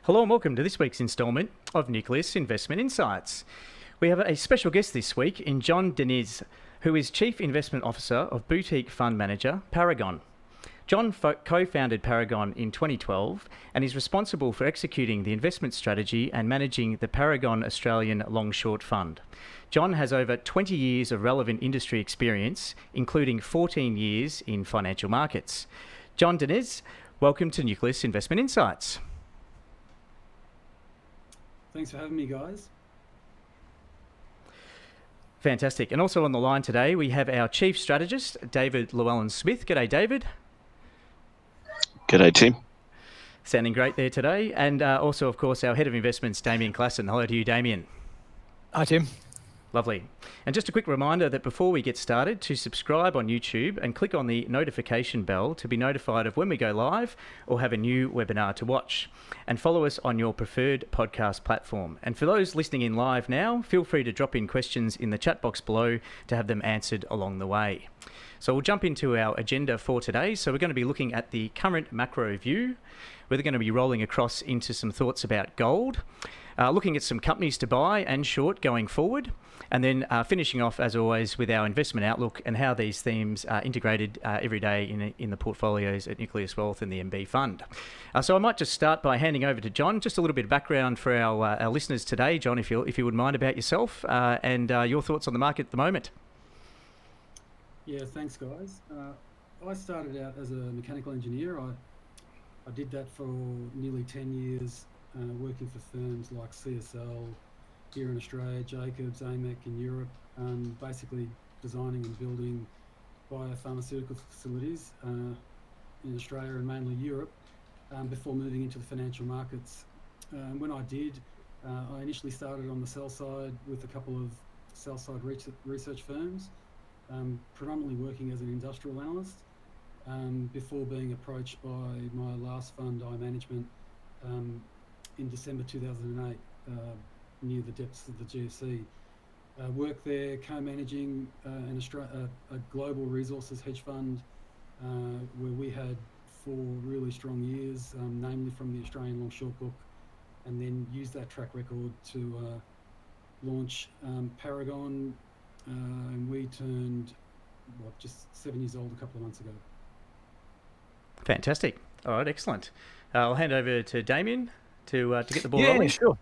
Hello and welcome to this week's instalment of Nucleus Investment Insights. We have a special guest this week in John Deniz, who is Chief Investment Officer of boutique fund manager Paragon. John co-founded Paragon in 2012 and is responsible for executing the investment strategy and managing the Paragon Australian Long-Short Fund. John has over 20 years of relevant industry experience, including 14 years in financial markets. John Deniz, welcome to Nucleus Investment Insights. Thanks for having me, guys. Fantastic. And also on the line today, we have our Chief Strategist, David Llewellyn-Smith. G'day, David. G'day, Tim. Sounding great there today. And also, of course, our Head of Investments, Damien Klassen. Hello to you, Damien. Hi, Tim. Lovely. And just a quick reminder that before we get started, to subscribe on YouTube and click on the notification bell to be notified of when we go live or have a new webinar to watch. And follow us on your preferred podcast platform. And for those listening in live now, feel free to drop in questions in the chat box below to have them answered along the way. So we'll jump into our agenda for today. So we're going to be looking at the current macro view. We're going to be rolling across into some thoughts about gold, looking at some companies to buy and short going forward, and then finishing off, as always, with our investment outlook and how these themes are integrated every day in the portfolios at Nucleus Wealth and the MB Fund. So I might just start by handing over to John, just a little bit of background for our listeners today. John, if you would mind, about yourself and your thoughts on the market at the moment. Yeah, thanks, guys. I started out as a mechanical engineer. I did that for nearly 10 years, working for firms like CSL here in Australia, Jacobs, AMEC in Europe, basically designing and building biopharmaceutical facilities in Australia and mainly Europe, before moving into the financial markets. When I did, I initially started on the sell side with a couple of sell side research firms, predominantly working as an industrial analyst, before being approached by my last fund, I-Management, in December 2008, near the depths of the GFC. Worked there co-managing a global resources hedge fund, where we had 4 really strong years, namely from the Australian long-short book, and then used that track record to launch Paragon, and we turned just 7 years old a couple of months ago. Fantastic. All right, excellent. I'll hand over to Damien to get the ball rolling. Yeah, sure.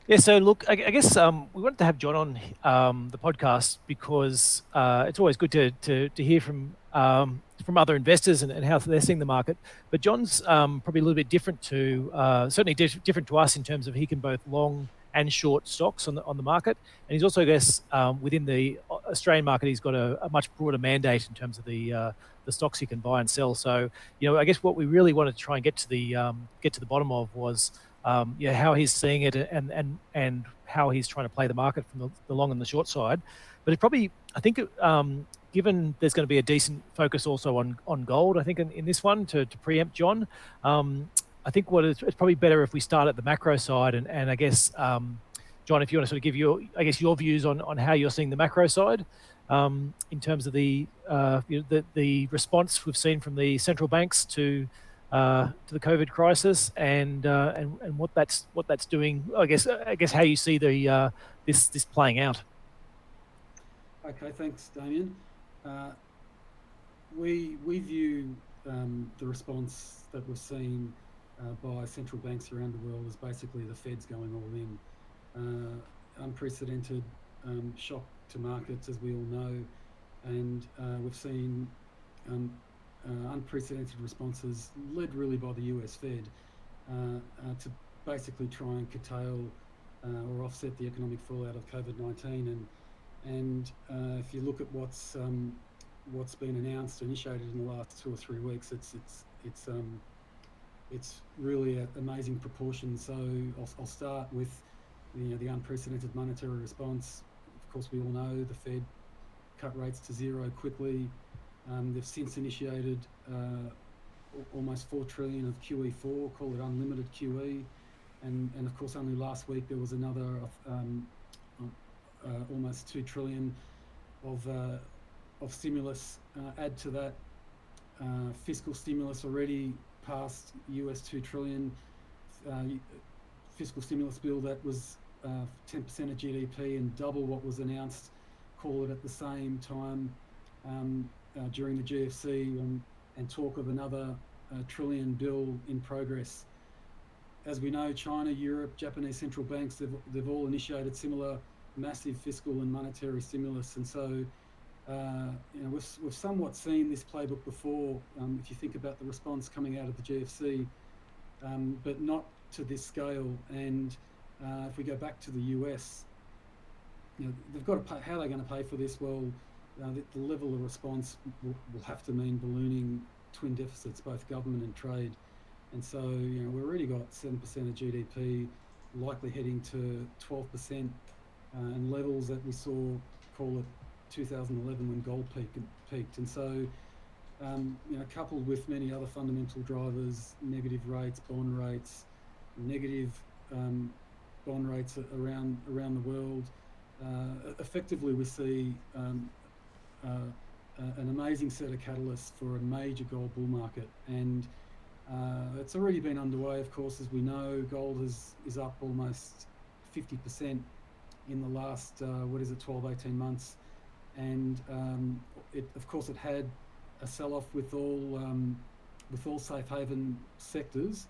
Yeah, so look, I guess we wanted to have John on the podcast because it's always good to hear from other investors and how they're seeing the market. But John's probably a little bit different to certainly different to us in terms of he can both long and short stocks on the market, and he's also, I guess, within the Australian market, he's got a much broader mandate in terms of the stocks he can buy and sell. So, I guess what we really wanted to try and get to the bottom of was how he's seeing it and how he's trying to play the market from the long and the short side. But it probably, I think, given there's going to be a decent focus also on gold, I think in this one to preempt John, I think it's probably better if we start at the macro side and I guess, John, if you want to sort of give your views on how you're seeing the macro side, in terms of the response we've seen from the central banks to the COVID crisis and what that's doing. I guess how you see this playing out. Okay, thanks, Damien. We view the response that we've seen by central banks around the world as basically the Fed's going all in. Unprecedented shock to markets, as we all know, and we've seen unprecedented responses led really by the US Fed to basically try and curtail or offset the economic fallout of COVID-19. And if you look at what's been announced, initiated in the last 2 or 3 weeks, it's really amazing proportions. So I'll start with the unprecedented monetary response. Of course, we all know the Fed cut rates to zero quickly. They've since initiated almost 4 trillion of QE4, call it unlimited QE, and of course only last week there was another almost 2 trillion of stimulus. Add to that fiscal stimulus already past US 2 trillion. fiscal stimulus bill that was 10% of GDP and double what was announced, call it at the same time during the GFC, and talk of another trillion bill in progress. As we know, China, Europe, Japanese central banks, they've all initiated similar massive fiscal and monetary stimulus. And so, we've somewhat seen this playbook before, if you think about the response coming out of the GFC, but not to this scale. And if we go back to the US, they've got to pay. How are they going to pay for this? Well, the level of response will have to mean ballooning twin deficits, both government and trade. And so, we've already got 7% of GDP, likely heading to 12%, and levels that we saw, call it 2011 when gold peaked. And so, coupled with many other fundamental drivers, negative rates, bond rates, negative bond rates around the world, effectively we see an amazing set of catalysts for a major gold bull market. And it's already been underway, of course, as we know. Gold is up almost 50% in the last 12, 18 months. And of course it had a sell-off with all safe haven sectors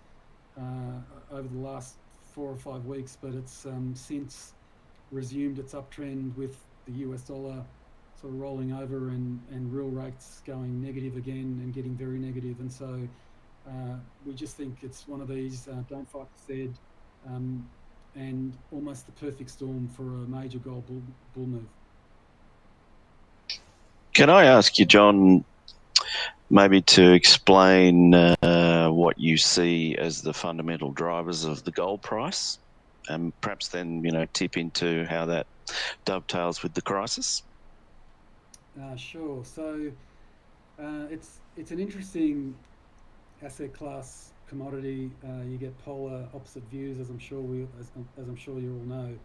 over the last 4 or 5 weeks, but it's since resumed its uptrend with the US dollar sort of rolling over and real rates going negative again and getting very negative. And so we just think it's one of these don't fight the Fed, and almost the perfect storm for a major gold bull move. Can I ask you, John, maybe to explain what you see as the fundamental drivers of the gold price, and perhaps then tip into how that dovetails with the crisis? Sure. So it's an interesting asset class, commodity. You get polar opposite views, as I'm sure you all know.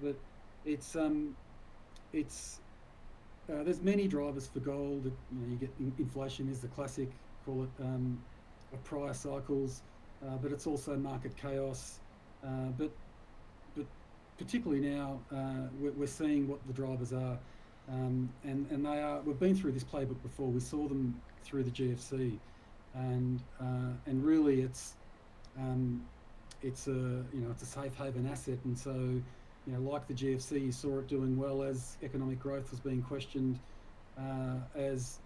But it's there's many drivers for gold. You get inflation is the classic, call it of prior cycles, but it's also market chaos. But particularly now, we're seeing what the drivers are, and they are. We've been through this playbook before. We saw them through the GFC, and really it's a safe haven asset. And so, like the GFC, you saw it doing well as economic growth was being questioned, as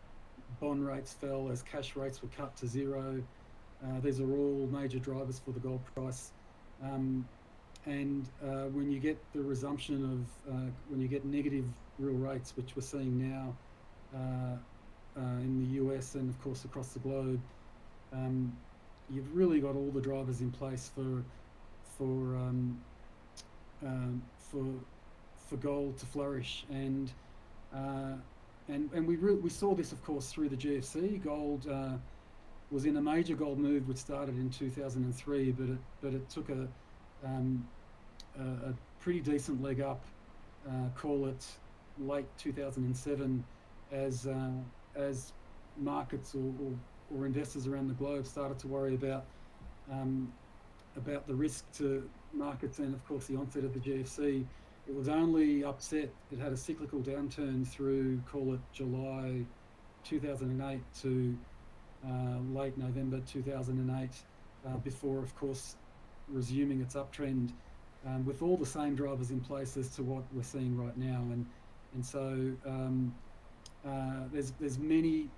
bond rates fell, as cash rates were cut to zero. These are all major drivers for the gold price. And when you get the resumption of, when you get negative real rates, which we're seeing now in the US and of course across the globe, you've really got all the drivers in place for gold to flourish. And we saw this, of course, through the GFC. Gold was in a major gold move which started in 2003, but it took a pretty decent leg up, call it late 2007, as markets or investors around the globe started to worry about the risk to markets, and of course the onset of the GFC. It was only upset. It had a cyclical downturn through, call it July 2008 to late November 2008, before, of course, resuming its uptrend, with all the same drivers in place as to what we're seeing right now. And so there's many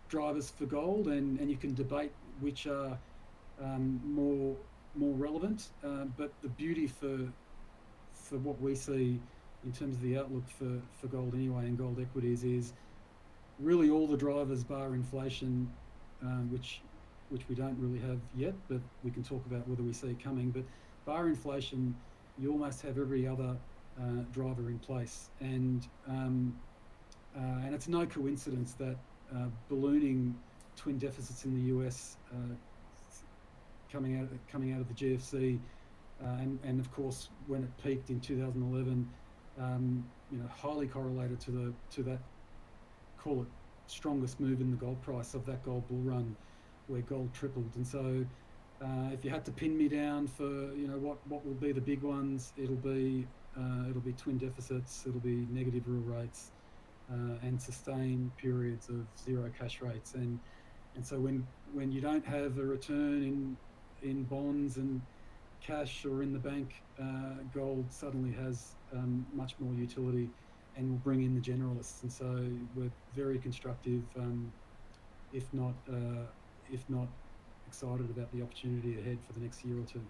drivers for gold, and you can debate which are more relevant. But the beauty for what we see in terms of the outlook for gold anyway, and gold equities, is really all the drivers bar inflation, which we don't really have yet, but we can talk about whether we see it coming. But bar inflation, you almost have every other driver in place, and it's no coincidence that ballooning twin deficits in the US coming out of the GFC, and of course when it peaked in 2011, highly correlated to that, call it strongest move in the gold price of that gold bull run, where gold tripled. And so If you had to pin me down for what will be the big ones, it'll be twin deficits, it'll be negative real rates, and sustained periods of zero cash rates. And so when you don't have a return in bonds and cash or in the bank, gold suddenly has much more utility and will bring in the generalists. And so we're very constructive, if not excited about the opportunity ahead for the next year or two.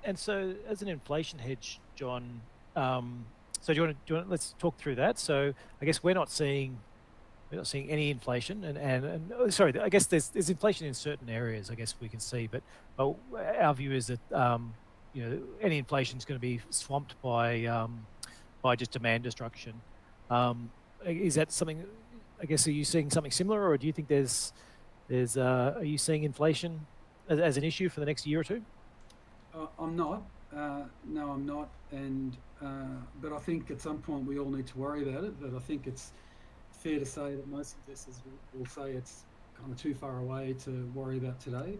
And so, as an inflation hedge, John, so do you want? Let's talk through that. So, I guess we're not seeing any inflation, and sorry, I guess there's inflation in certain areas. I guess we can see, but our view is that any inflation is going to be swamped by just demand destruction. Is that something? I guess, are you seeing something similar, or do you think are you seeing inflation as an issue for the next year or two? I'm not. No, I'm not. And but I think at some point we all need to worry about it. But I think it's fair to say that most investors will say it's kind of too far away to worry about today.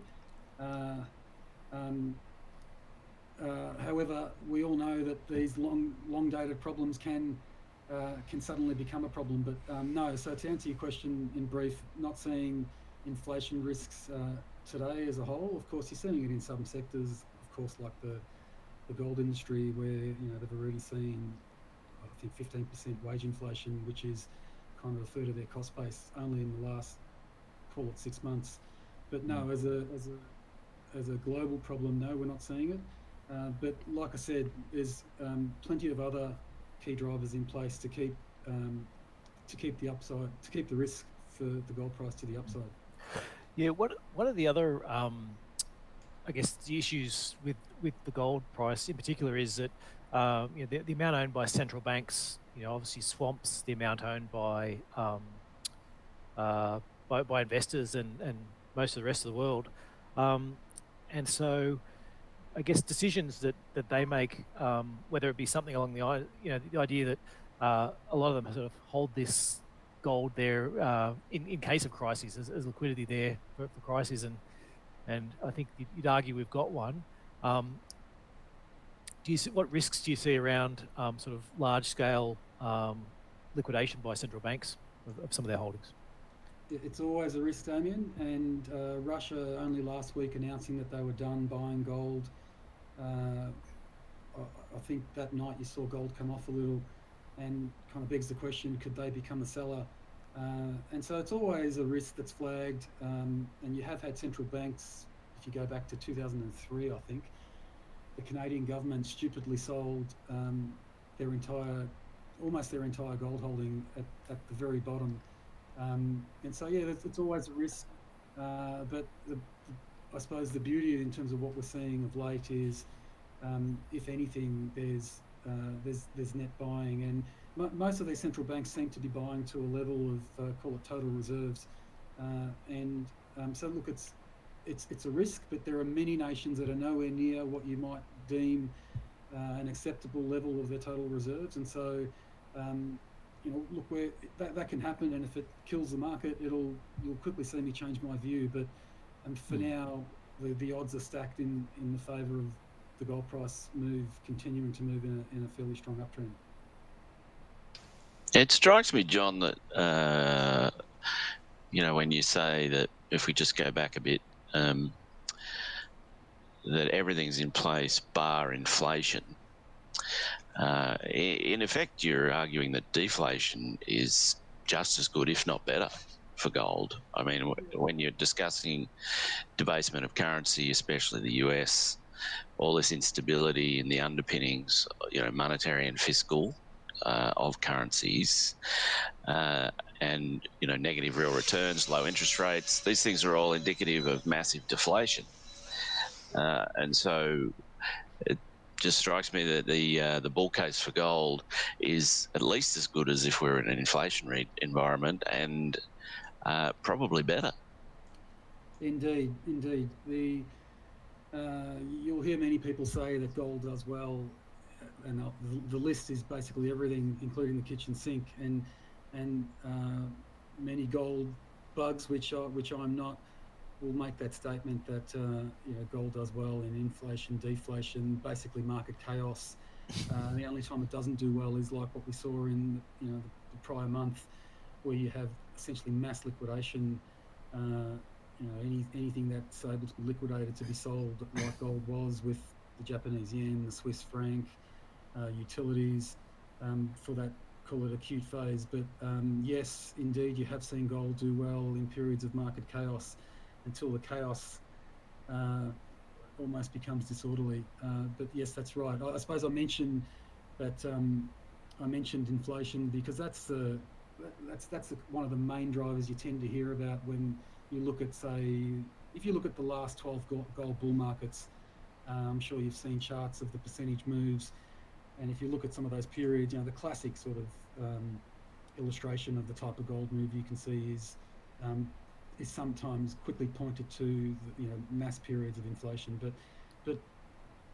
However, we all know that these long-dated problems can suddenly become a problem. But no. So to answer your question in brief, not seeing inflation risks today as a whole. Of course, you're seeing it in some sectors. Of course, like the gold industry, where they've already seen, I think, 15% wage inflation, which is kind of a third of their cost base only in the last, call it, 6 months. But no, as a global problem, no, we're not seeing it. But like I said, there's plenty of other key drivers in place to keep the upside, to keep the risk for the gold price to the upside. Yeah, what are the other I guess the issues with the gold price in particular is that the amount owned by central banks obviously swamps the amount owned by investors and most of the rest of the world, and so I guess decisions that they make, whether it be something along the idea that a lot of them sort of hold this gold there in case of crises as liquidity there for crises, and I think you'd argue we've got one. What risks do you see around sort of large scale liquidation by central banks of some of their holdings? It's always a risk, Damien, and Russia only last week announcing that they were done buying gold. I think that night you saw gold come off a little, and kind of begs the question, could they become a seller? And so it's always a risk that's flagged, and you have had central banks, if you go back to 2003, I think, the Canadian government stupidly sold almost their entire gold holding at the very bottom. And so, yeah, it's always a risk. But I suppose the beauty in terms of what we're seeing of late is, if anything, there's net buying, and most of these central banks seem to be buying to a level of call it total reserves, and so look, it's a risk, but there are many nations that are nowhere near what you might deem an acceptable level of their total reserves, and so look, where that can happen, and if it kills the market, you'll quickly see me change my view, but for now the odds are stacked in the favour of the gold price continuing to move in a fairly strong uptrend. It strikes me, John, that when you say that if we just go back a bit, that everything's in place bar inflation. In effect, you're arguing that deflation is just as good, if not better, for gold. I mean, when you're discussing debasement of currency, especially the US, all this instability in the underpinnings, monetary and fiscal of currencies, and negative real returns, low interest rates, these things are all indicative of massive deflation. And so it just strikes me that the bull case for gold is at least as good as if we're in an inflationary environment, and probably better. Indeed. You'll hear many people say that gold does well, and the list is basically everything, including the kitchen sink, and many gold bugs, which I'm not will make that statement that gold does well in inflation, deflation, basically market chaos. The only time it doesn't do well is like what we saw in the prior month, where you have essentially mass liquidation. Anything that's able to be liquidated to be sold, like gold was with the Japanese yen, the Swiss franc, utilities, for that, call it acute phase. But yes, indeed, you have seen gold do well in periods of market chaos until the chaos almost becomes disorderly. But yes, that's right. I suppose I mentioned that I mentioned inflation because that's one of the main drivers you tend to hear about when you look at, say, if you look at the last 12 gold bull markets. I'm sure you've seen charts of the percentage moves, and if you look at some of those periods, the classic sort of illustration of the type of gold move you can see is sometimes quickly pointed to mass periods of inflation. But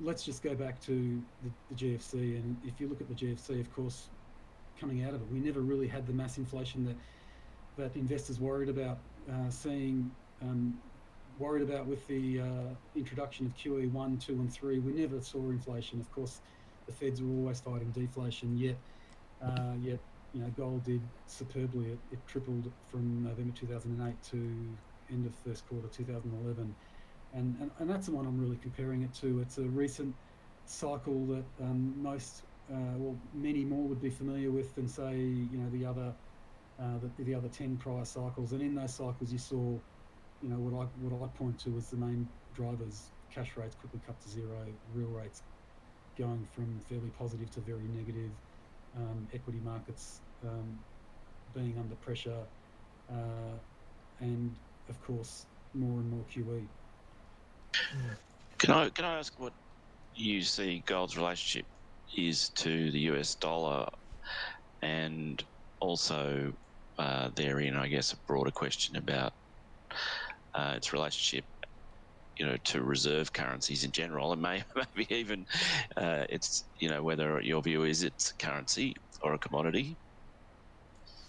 let's just go back to the GFC, and if you look at the GFC, of course, coming out of it, we never really had the mass inflation that investors worried about worried about with the introduction of QE 1, 2 and 3. We never saw inflation. Of course, the Feds were always fighting deflation, yet gold did superbly. It tripled from November 2008 to end of first quarter 2011. And that's the one I'm really comparing it to. It's a recent cycle that many more would be familiar with than, say, the other 10 prior cycles. And in those cycles, you saw, what I point to as the main drivers: cash rates quickly cut to zero, real rates going from fairly positive to very negative, equity markets being under pressure, and of course more and more QE. Can I ask what you see gold's relationship is to the US dollar, and also therein, I guess, a broader question about its relationship, to reserve currencies in general, and maybe even it's, whether your view is it's a currency or a commodity?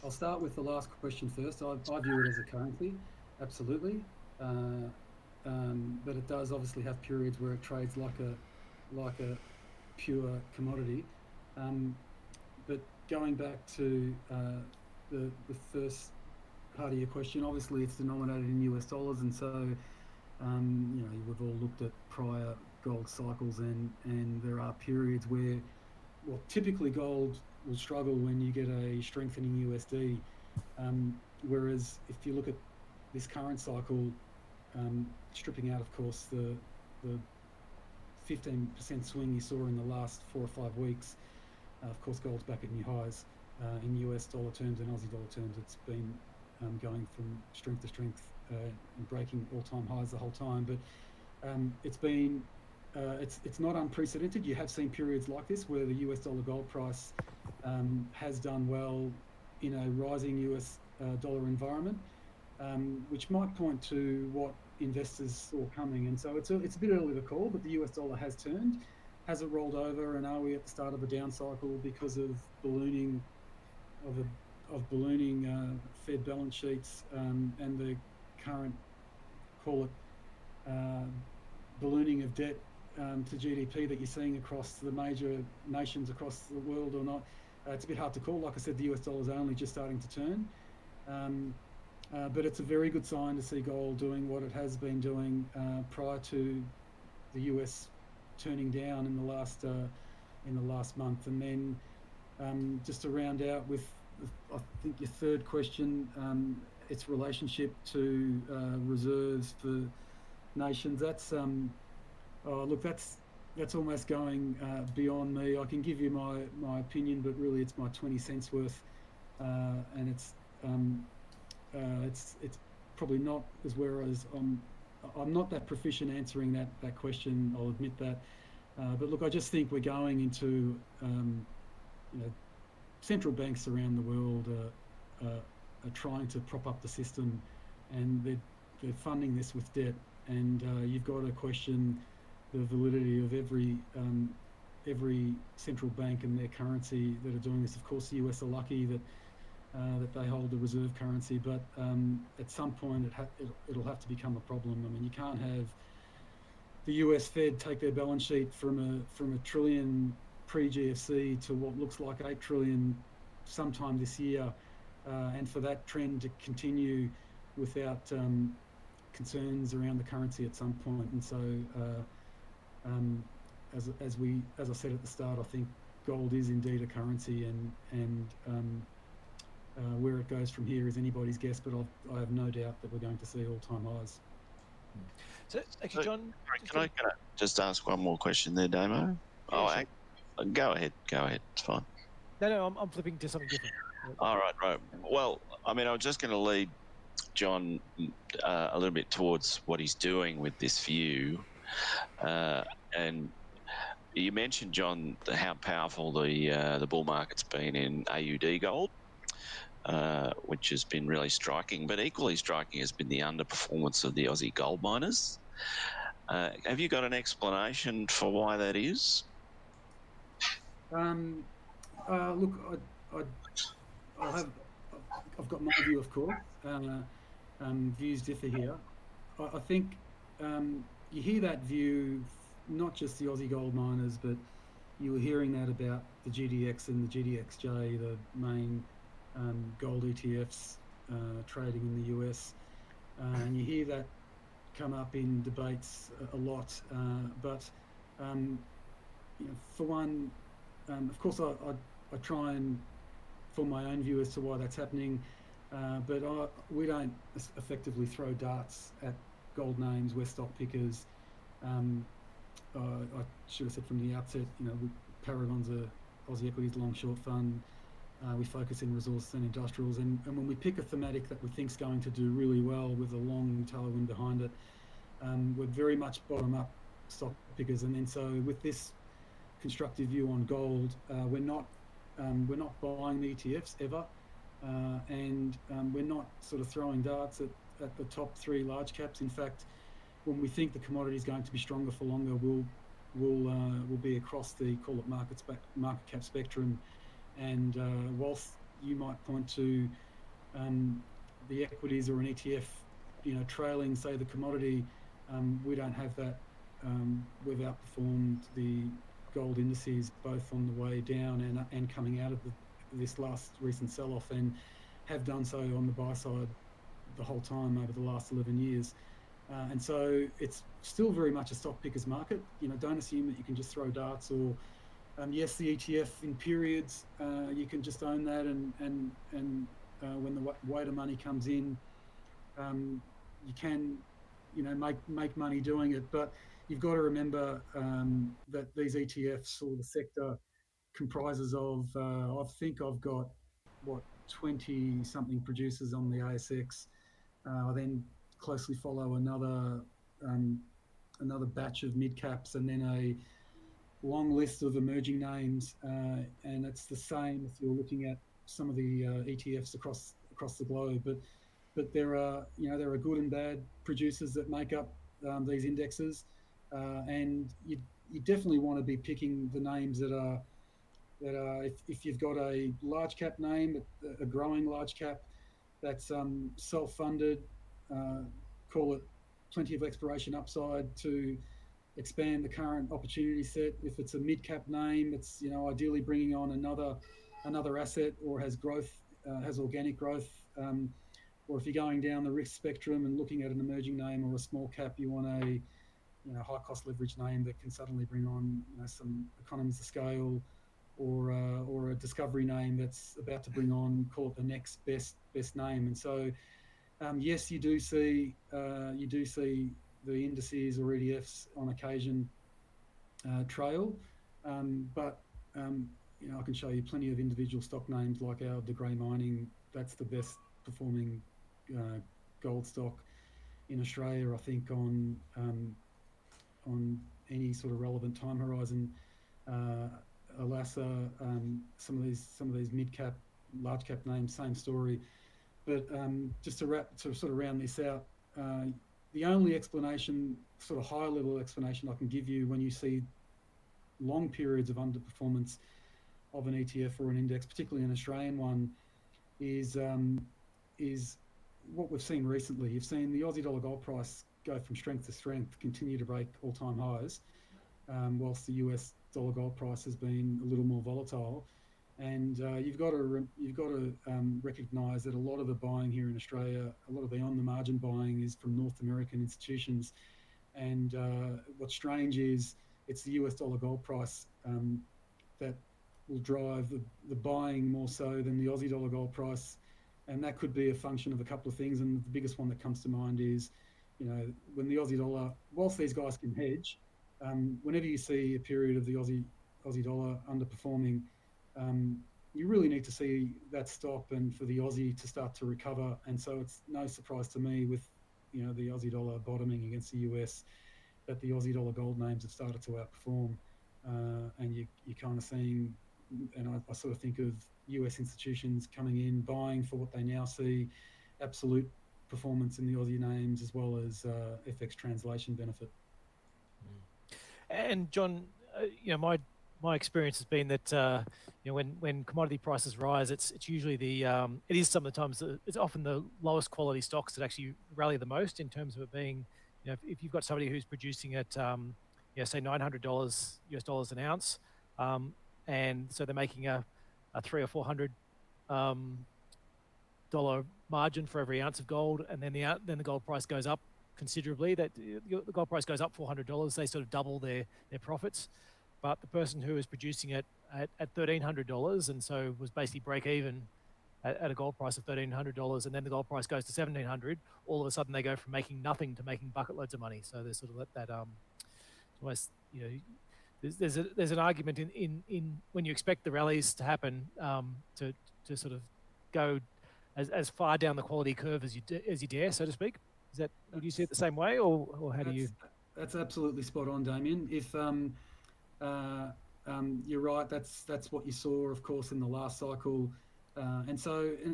I'll start with the last question first. I view it as a currency, absolutely, but it does obviously have periods where it trades like a pure commodity. But going back to the first part of your question, obviously it's denominated in US dollars, and so we've all looked at prior gold cycles, and there are periods where, typically gold will struggle when you get a strengthening USD, whereas if you look at this current cycle, stripping out, of course, the 15% swing you saw in the last 4 or 5 weeks, of course gold's back at new highs in US dollar terms and Aussie dollar terms. It's been going from strength to strength and breaking all-time highs the whole time, but it's not unprecedented. You have seen periods like this where the US dollar gold price has done well in a rising US dollar environment, which might point to what investors saw coming. And so it's a bit early to call, but the US dollar has turned. Has it rolled over, and are we at the start of a down cycle because of ballooning Fed balance sheets and the current, call it, ballooning of debt to GDP that you're seeing across the major nations across the world, or not? It's a bit hard to call. Like I said, the US dollar is only just starting to turn, but it's a very good sign to see gold doing what it has been doing prior to the US turning down in the last month. And then just to round out with, I think, your third question, its relationship to reserves for nations. That's that's almost going beyond me. I can give you my opinion, but really it's my 20 cents worth, and it's probably not as I'm not that proficient answering that question. I'll admit that, but look, I just think we're going into central banks around the world are trying to prop up the system, and they're funding this with debt, and you've got to question the validity of every central bank and their currency that are doing this. Of course, the US are lucky that that they hold the reserve currency, but at some point it'll have to become a problem. I mean, you can't have the US Fed take their balance sheet from a trillion pre-GFC to what looks like 8 trillion sometime this year, and for that trend to continue without concerns around the currency at some point. And so, as I said at the start, I think gold is indeed a currency, and where it goes from here is anybody's guess. But I have no doubt that we're going to see all-time highs. So, actually, John, Can I just ask one more question there, Damo? Yeah, sure. Go ahead. It's fine. No, I'm flipping to something different. All right. Well, I mean, I was just going to lead John a little bit towards what he's doing with this view, and you mentioned, John, how powerful the bull market's been in AUD gold, which has been really striking. But equally striking has been the underperformance of the Aussie gold miners. Have you got an explanation for why that is? Look, I've got my view, of course. Views differ here. I think you hear that view, not just the Aussie gold miners, but you were hearing that about the GDX and the GDXJ, the main gold ETFs trading in the US, and you hear that come up in debates a lot. But for one, of course, I try and form my own view as to why that's happening, but we don't effectively throw darts at gold names. We're stock pickers. I should have said from the outset, Paragon's a Aussie equities long-short fund. We focus in resources and industrials, and when we pick a thematic that we think's going to do really well with a long tailwind behind it, we're very much bottom-up stock pickers. And then so with this constructive view on gold, we're not buying the ETFs ever, and we're not sort of throwing darts at the top 3 large caps. In fact, when we think the commodity is going to be stronger for longer, we'll be across the, call it, market cap spectrum. And whilst you might point to the equities or an ETF, trailing, say, the commodity, we don't have that. We've outperformed the gold indices both on the way down and coming out of this last recent sell-off, and have done so on the buy side the whole time over the last 11 years. And so it's still very much a stock pickers market. Don't assume that you can just throw darts, or yes, the ETF in periods, you can just own that, and when the weight of money comes in, you can make money doing it. But you've got to remember that these ETFs, or the sector, comprises of I think I've got 20 something producers on the ASX. I then closely follow another batch of mid caps, and then a long list of emerging names, and it's the same if you're looking at some of the ETFs across the globe. But there are good and bad producers that make up these indexes, and you definitely want to be picking the names that are if you've got a large cap name, a growing large cap that's self-funded, call it plenty of exploration upside to expand the current opportunity set. If it's a mid-cap name, it's ideally bringing on another asset, or has growth, has organic growth. Or if you're going down the risk spectrum and looking at an emerging name or a small cap, you want a high cost leverage name that can suddenly bring on some economies of scale, or a discovery name that's about to bring on, call it, the next best name. And so yes, you do see the indices or ETFs on occasion trail, but I can show you plenty of individual stock names like our De Grey Mining. That's the best performing gold stock in Australia, I think, on any sort of relevant time horizon. Alasa, some of these mid cap, large cap names, same story. But just to sort of round this out, the only explanation, sort of high level explanation I can give you when you see long periods of underperformance of an ETF or an index, particularly an Australian one, is what we've seen recently. You've seen the Aussie dollar gold price go from strength to strength, continue to break all-time highs, whilst the US dollar gold price has been a little more volatile. And you've got to recognise that a lot of the buying here in Australia, a lot of the on-the-margin buying, is from North American institutions. And what's strange is it's the US dollar gold price that will drive the buying more so than the Aussie dollar gold price. And that could be a function of a couple of things. And the biggest one that comes to mind is, when the Aussie dollar, whilst these guys can hedge, whenever you see a period of the Aussie dollar underperforming, you really need to see that stop and for the Aussie to start to recover. And so it's no surprise to me with, the Aussie dollar bottoming against the US, that the Aussie dollar gold names have started to outperform. And you're kind of seeing, and I sort of think of US institutions coming in, buying for what they now see absolute performance in the Aussie names, as well as FX translation benefit. And John, my experience has been that when commodity prices rise, it's usually it is sometimes it's often the lowest quality stocks that actually rally the most in terms of it being, if you've got somebody who's producing at say $900 US dollars an ounce, and so they're making a $300 or $400 dollar margin for every ounce of gold, and then the gold price goes up considerably. That the gold price goes up $400, they sort of double their profits. But the person who is producing it at $1,300 and so was basically break even at a gold price of $1,300, and then the gold price goes to $1,700, all of a sudden they go from making nothing to making bucket loads of money. So there's sort of that almost, there's an argument in when you expect the rallies to happen, to sort of go as far down the quality curve as you dare, so to speak. Would you see it the same way, or how do you? That's absolutely spot on, Damien. If you're right, that's what you saw, of course, in the last cycle, and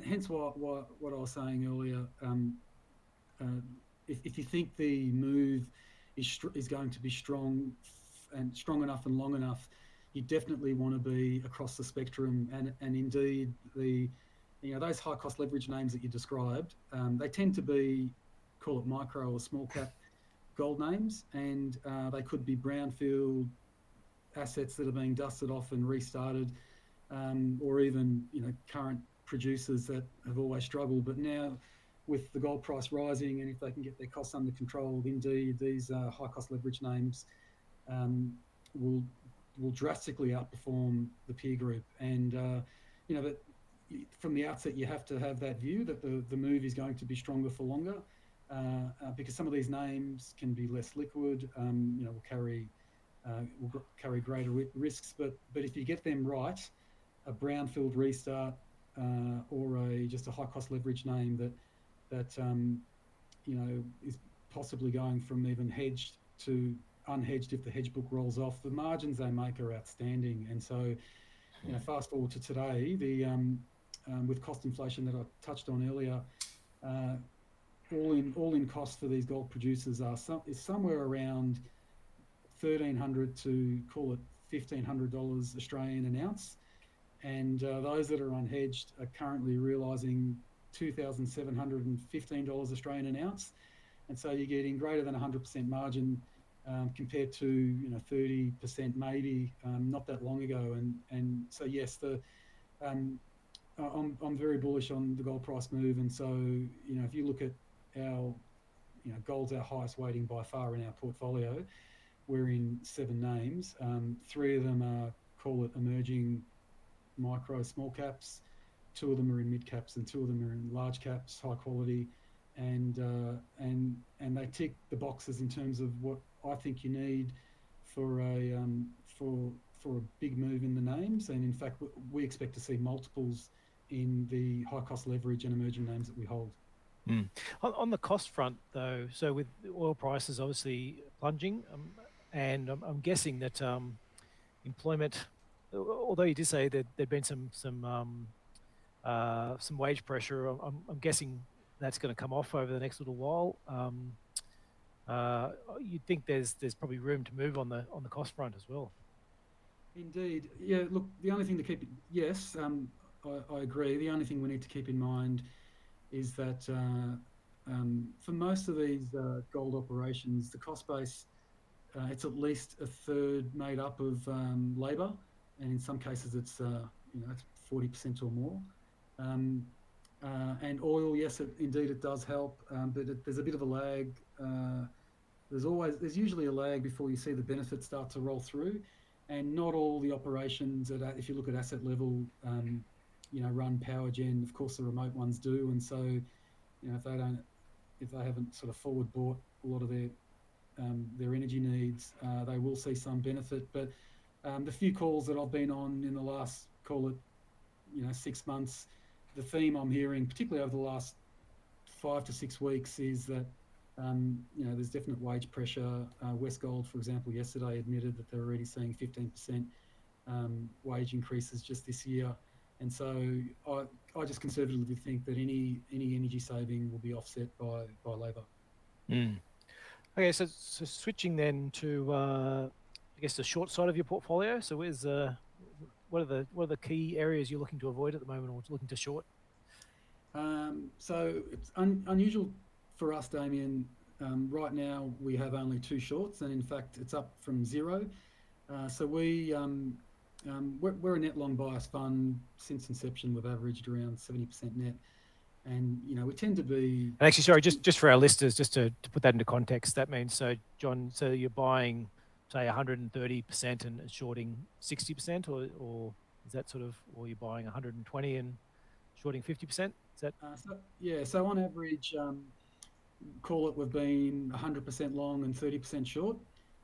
hence what I was saying earlier. If you think the move is going to be strong enough and long enough, you definitely want to be across the spectrum. And indeed, those high cost leverage names that you described, they tend to be, call it micro or small cap gold names, and they could be brownfield assets that are being dusted off and restarted, or even current producers that have always struggled. But now, with the gold price rising, and if they can get their costs under control, indeed these high cost leverage names will drastically outperform the peer group. And but from the outset, you have to have that view that the move is going to be stronger for longer, because some of these names can be less liquid, will carry greater risks. But if you get them right, a brownfield restart, or just a high cost leverage name that is possibly going from even hedged to unhedged if the hedge book rolls off, the margins they make are outstanding. And so, fast forward to today, with cost inflation that I touched on earlier, all in cost for these gold producers is somewhere around $1,300 to, call it, $1,500 Australian an ounce. And those that are unhedged are currently realising $2,715 Australian an ounce. And so you're getting greater than 100% margin, compared to 30% maybe not that long ago. And so yes, I'm very bullish on the gold price move. And so if you look at our gold's our highest weighting by far in our portfolio. We're in 7 names. 3 of them are, call it, emerging micro small caps. 2 of them are in mid caps, and 2 of them are in large caps, high quality. And they tick the boxes in terms of what I think you need for a big move in the names. And in fact, we expect to see multiples in the high cost leverage and emerging names that we hold. On the cost front, though, so with oil prices obviously plunging, and I'm guessing that employment, although you did say that there'd been some wage pressure, I'm guessing that's going to come off over the next little while. You'd think there's probably room to move on the cost front as well. Indeed, yeah. Look, the only thing to keep, yes, I agree. The only thing we need to keep in mind is that for most of these gold operations, the cost base, it's at least a third made up of labour, and in some cases it's it's 40% or more. And oil, yes, indeed it does help, but there's a bit of a lag. There's usually a lag before you see the benefits start to roll through, and not all the operations if you look at asset level, run power gen. Of course, the remote ones do, and so if they haven't sort of forward bought a lot of their energy needs, they will see some benefit. But the few calls that I've been on in the last, call it 6 months, the theme I'm hearing, particularly over the last 5 to 6 weeks, is that there's definite wage pressure. Westgold, for example, yesterday admitted that they're already seeing 15% wage increases just this year, and so I just conservatively think that any energy saving will be offset by labour. Okay, so switching then to I guess the short side of your portfolio. So where's what are the key areas you're looking to avoid at the moment, or looking to short? So it's unusual for us, Damien. Right now we have only 2 shorts, and in fact it's up from 0. So we're a net long bias fund. Since inception, we've averaged around 70% net, and we tend to be. And actually, sorry, just for our listeners, just to put that into context, that means, so John, so you're buying, say, 130% and shorting 60%, or is that sort of, or you're buying 120 and shorting 50%? Is that? So on average, call it, we've been 100% long and 30% short.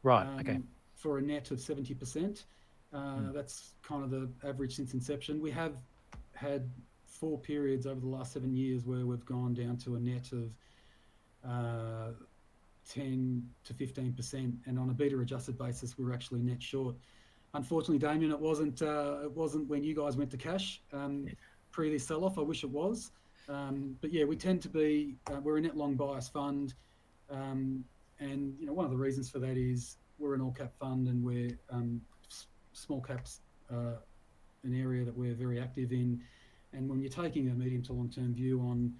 Right. Okay. For a net of 70%. That's kind of the average since inception. We have had 4 periods over the last 7 years where we've gone down to a net of 10 to 15%, and on a beta adjusted basis, we were actually net short. Unfortunately, Damien, it wasn't when you guys went to cash pre this sell-off. I wish it was, but yeah, we tend to be we're a net long bias fund, and one of the reasons for that is we're an all cap fund, and we're small caps, an area that we're very active in. And when you're taking a medium to long term view on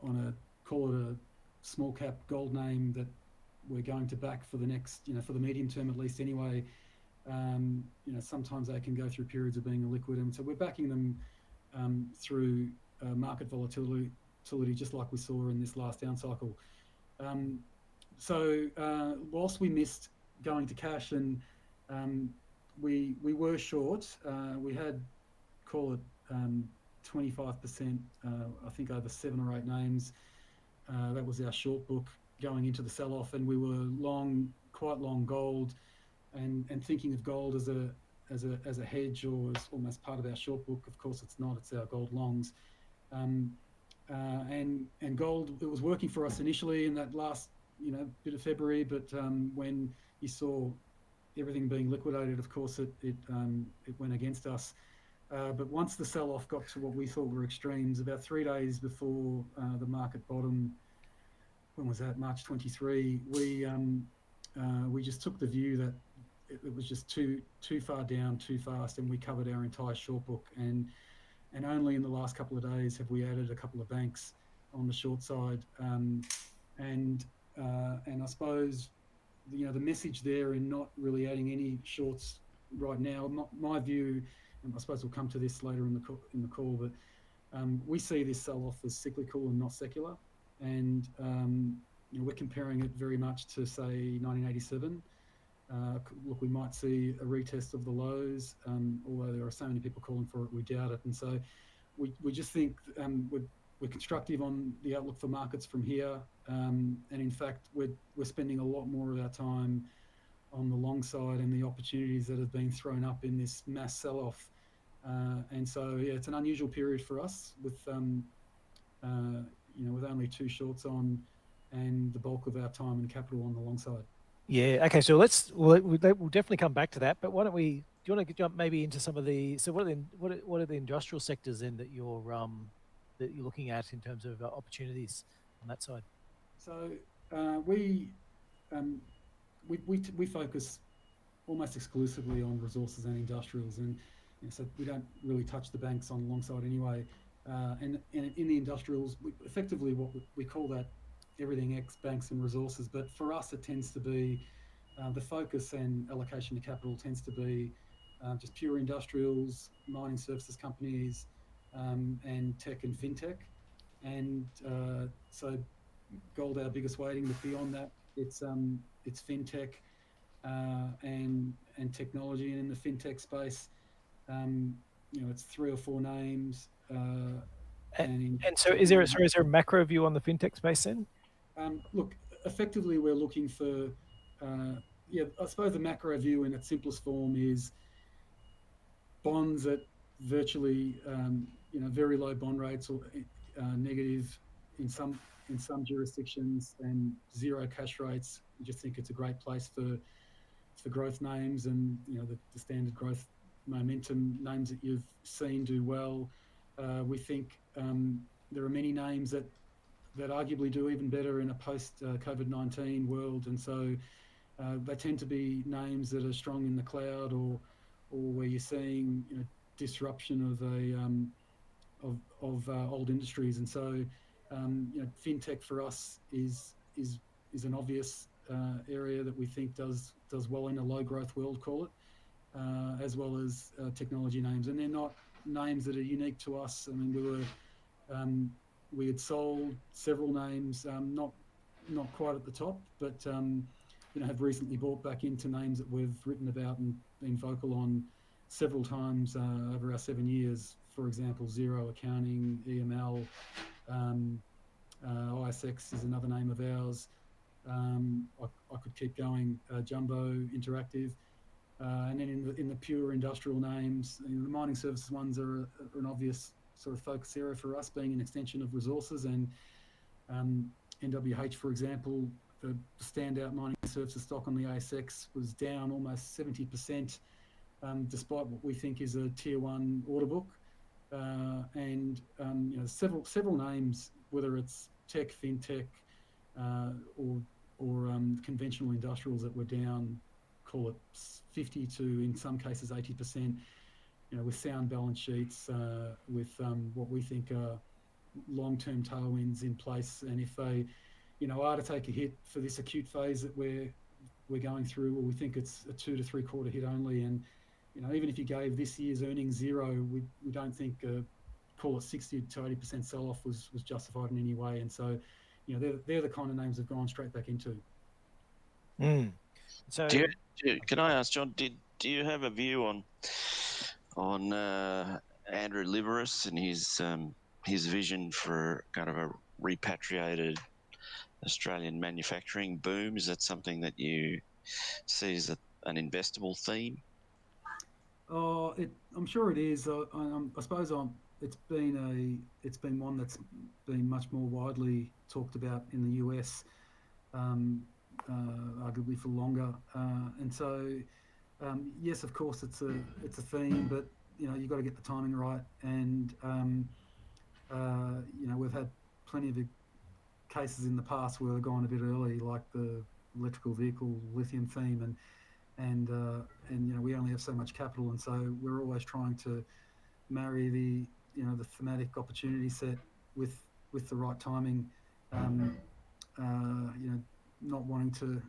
a call it a small cap gold name that we're going to back for the next, for the medium term at least anyway, sometimes they can go through periods of being illiquid, and so we're backing them through market volatility, just like we saw in this last down cycle. So whilst we missed going to cash, and we were short, we had, call it 25%, I think over 7 or 8 names. That was our short book going into the sell-off, and we were quite long gold, and thinking of gold as a hedge, or as almost part of our short book. Of course it's not, it's our gold longs. And gold, it was working for us initially in that last bit of February, but when you saw everything being liquidated, of course it went against us. But once the sell-off got to what we thought were extremes, about 3 days before the market bottom, when was that? March 23. We just took the view that it was just too far down, too fast, and we covered our entire short book. And only in the last couple of days have we added a couple of banks on the short side. And I suppose the message there in not really adding any shorts right now, my view, and I suppose we'll come to this later in the call, but we see this sell-off as cyclical and not secular, and we're comparing it very much to, say, 1987. Look, we might see a retest of the lows, although there are so many people calling for it, we doubt it. And so we just think we're constructive on the outlook for markets from here, and in fact we're spending a lot more of our time on the long side and the opportunities that have been thrown up in this mass sell-off. And so yeah, it's an unusual period for us with with only 2 shorts on, and the bulk of our time and capital on the long side. Yeah. Okay. So we'll definitely come back to that. But why don't we? Do you want to jump maybe into some of the? So what are the industrial sectors then that you're looking at in terms of opportunities on that side? So we focus almost exclusively on resources and industrials, and So we don't really touch the banks on the long side anyway. And in the industrials, effectively what we call that everything ex banks and resources. But for us, it tends to be the focus and allocation to capital tends to be just pure industrials, mining services companies, and tech and fintech. And so gold our biggest weighting, but beyond that, it's fintech and technology. And in the fintech space, it's 3 or 4 names. And so, is there a macro view on the fintech space then? Look, effectively, we're looking for, I suppose the macro view in its simplest form is bonds at virtually, very low bond rates or negative in some jurisdictions, and zero cash rates. We just think it's a great place for growth names, and the standard growth momentum names that you've seen do well. We think there are many names that arguably do even better in a post COVID-19 world, and so they tend to be names that are strong in the cloud, or where you're seeing disruption of old industries. And so fintech for us is an obvious area that we think does well in a low growth world, call it, as well as technology names. And they're not names that are unique to us. I mean, we had sold several names, not quite at the top, but have recently bought back into names that we've written about and been vocal on several times over our 7 years. For example, Zero Accounting, EML, ISX is another name of ours. I could keep going. Jumbo Interactive, and then in the pure industrial names, the mining services ones are an obvious sort of focus area for us, being an extension of resources. And NWH, for example, the standout mining services stock on the ASX, was down almost 70%, despite what we think is a tier 1 order book. And several names, whether it's tech, fintech, or conventional industrials, that were down, call it 50 to, in some cases, 80%, with sound balance sheets, with what we think are long-term tailwinds in place. And if they, are to take a hit for this acute phase that we're going through, well, we think it's a 2 to 3 quarter hit only. And even if you gave this year's earnings zero, we don't think call it 60 to 80% sell-off was justified in any way. And so, they're the kind of names they've gone straight back into. So, can I ask, John, do you have a view on Andrew Liveris and his vision for kind of a repatriated Australian manufacturing boom? Is that something that you see as an investable theme? Oh, I'm sure it is. I suppose it's been one that's been much more widely talked about in the US, arguably for longer. And so, yes, of course, it's a theme, but you've got to get the timing right. And we've had plenty of cases in the past where they've gone a bit early, like the electrical vehicle lithium theme, and we only have so much capital, and so we're always trying to marry the thematic opportunity set with the right timing. Not wanting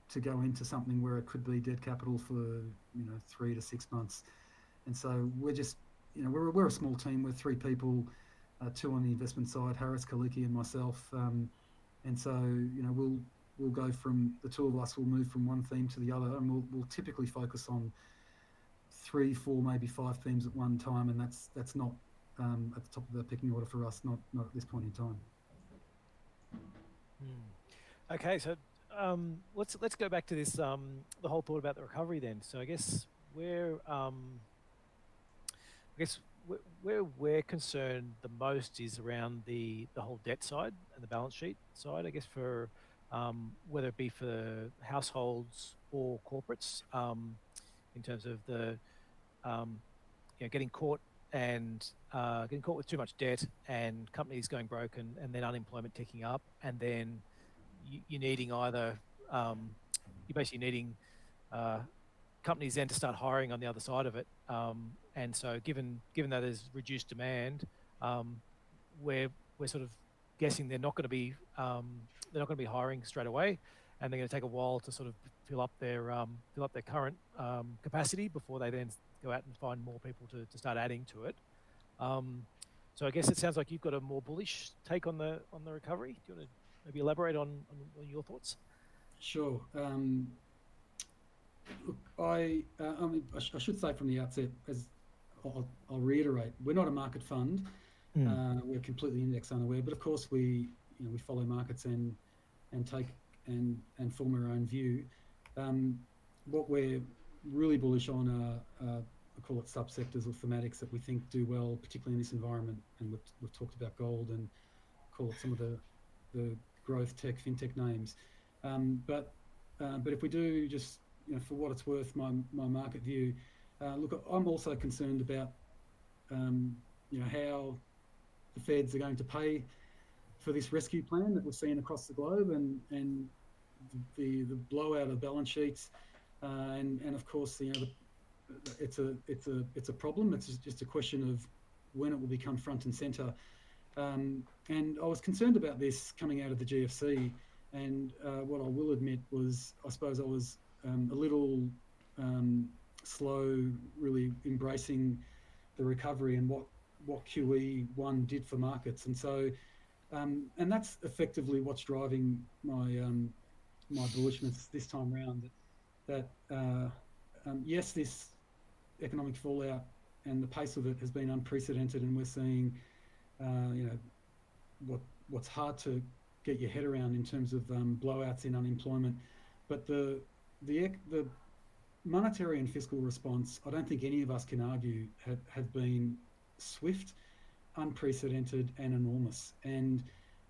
to go into something where it could be dead capital for 3 to 6 months. And so we're just we're a small team. We're 3 people, 2 on the investment side, Harris, Kaliki, and myself. And so we'll go from the 2 of us. We'll move from one theme to the other, and we'll typically focus on 3, 4, maybe 5 themes at one time, and that's not at the top of the pecking order for us. Not at this point in time. Okay, so let's go back to this the whole thought about the recovery then. So I guess where we're concerned the most is around the whole debt side and the balance sheet side, I guess, for whether it be for households or corporates, in terms of the getting caught with too much debt and companies going broke, and then unemployment ticking up, and then you're needing either you're basically needing companies then to start hiring on the other side of it, And so given that there's reduced demand, we're sort of guessing they're not going to be hiring straight away, and they're going to take a while to sort of fill up their current capacity before they then go out and find more people to start adding to it. So I guess it sounds like you've got a more bullish take on the recovery. Do you want to maybe elaborate on your thoughts? Sure. Look, I mean, I should say from the outset, as I'll reiterate, we're not a market fund. We're completely index unaware, but of course we follow markets and take and form our own view. What we're really bullish on are I call it subsectors or thematics that we think do well, particularly in this environment. And we've talked about gold and call it some of the growth tech, fintech names. But if we do just, for what it's worth, my market view, look, I'm also concerned about, how the Feds are going to pay for this rescue plan that we're seeing across the globe, and the blowout of balance sheets, and of course, it's a problem. It's just a question of when it will become front and center. And I was concerned about this coming out of the GFC. And what I will admit was, I suppose I was a little slow, really embracing the recovery and what QE1 did for markets. And so, and that's effectively what's driving my my bullishness this time round. That yes, this economic fallout and the pace of it has been unprecedented, and we're seeing, what's hard to get your head around in terms of blowouts in unemployment. But the monetary and fiscal response, I don't think any of us can argue, have been swift, unprecedented, and enormous. And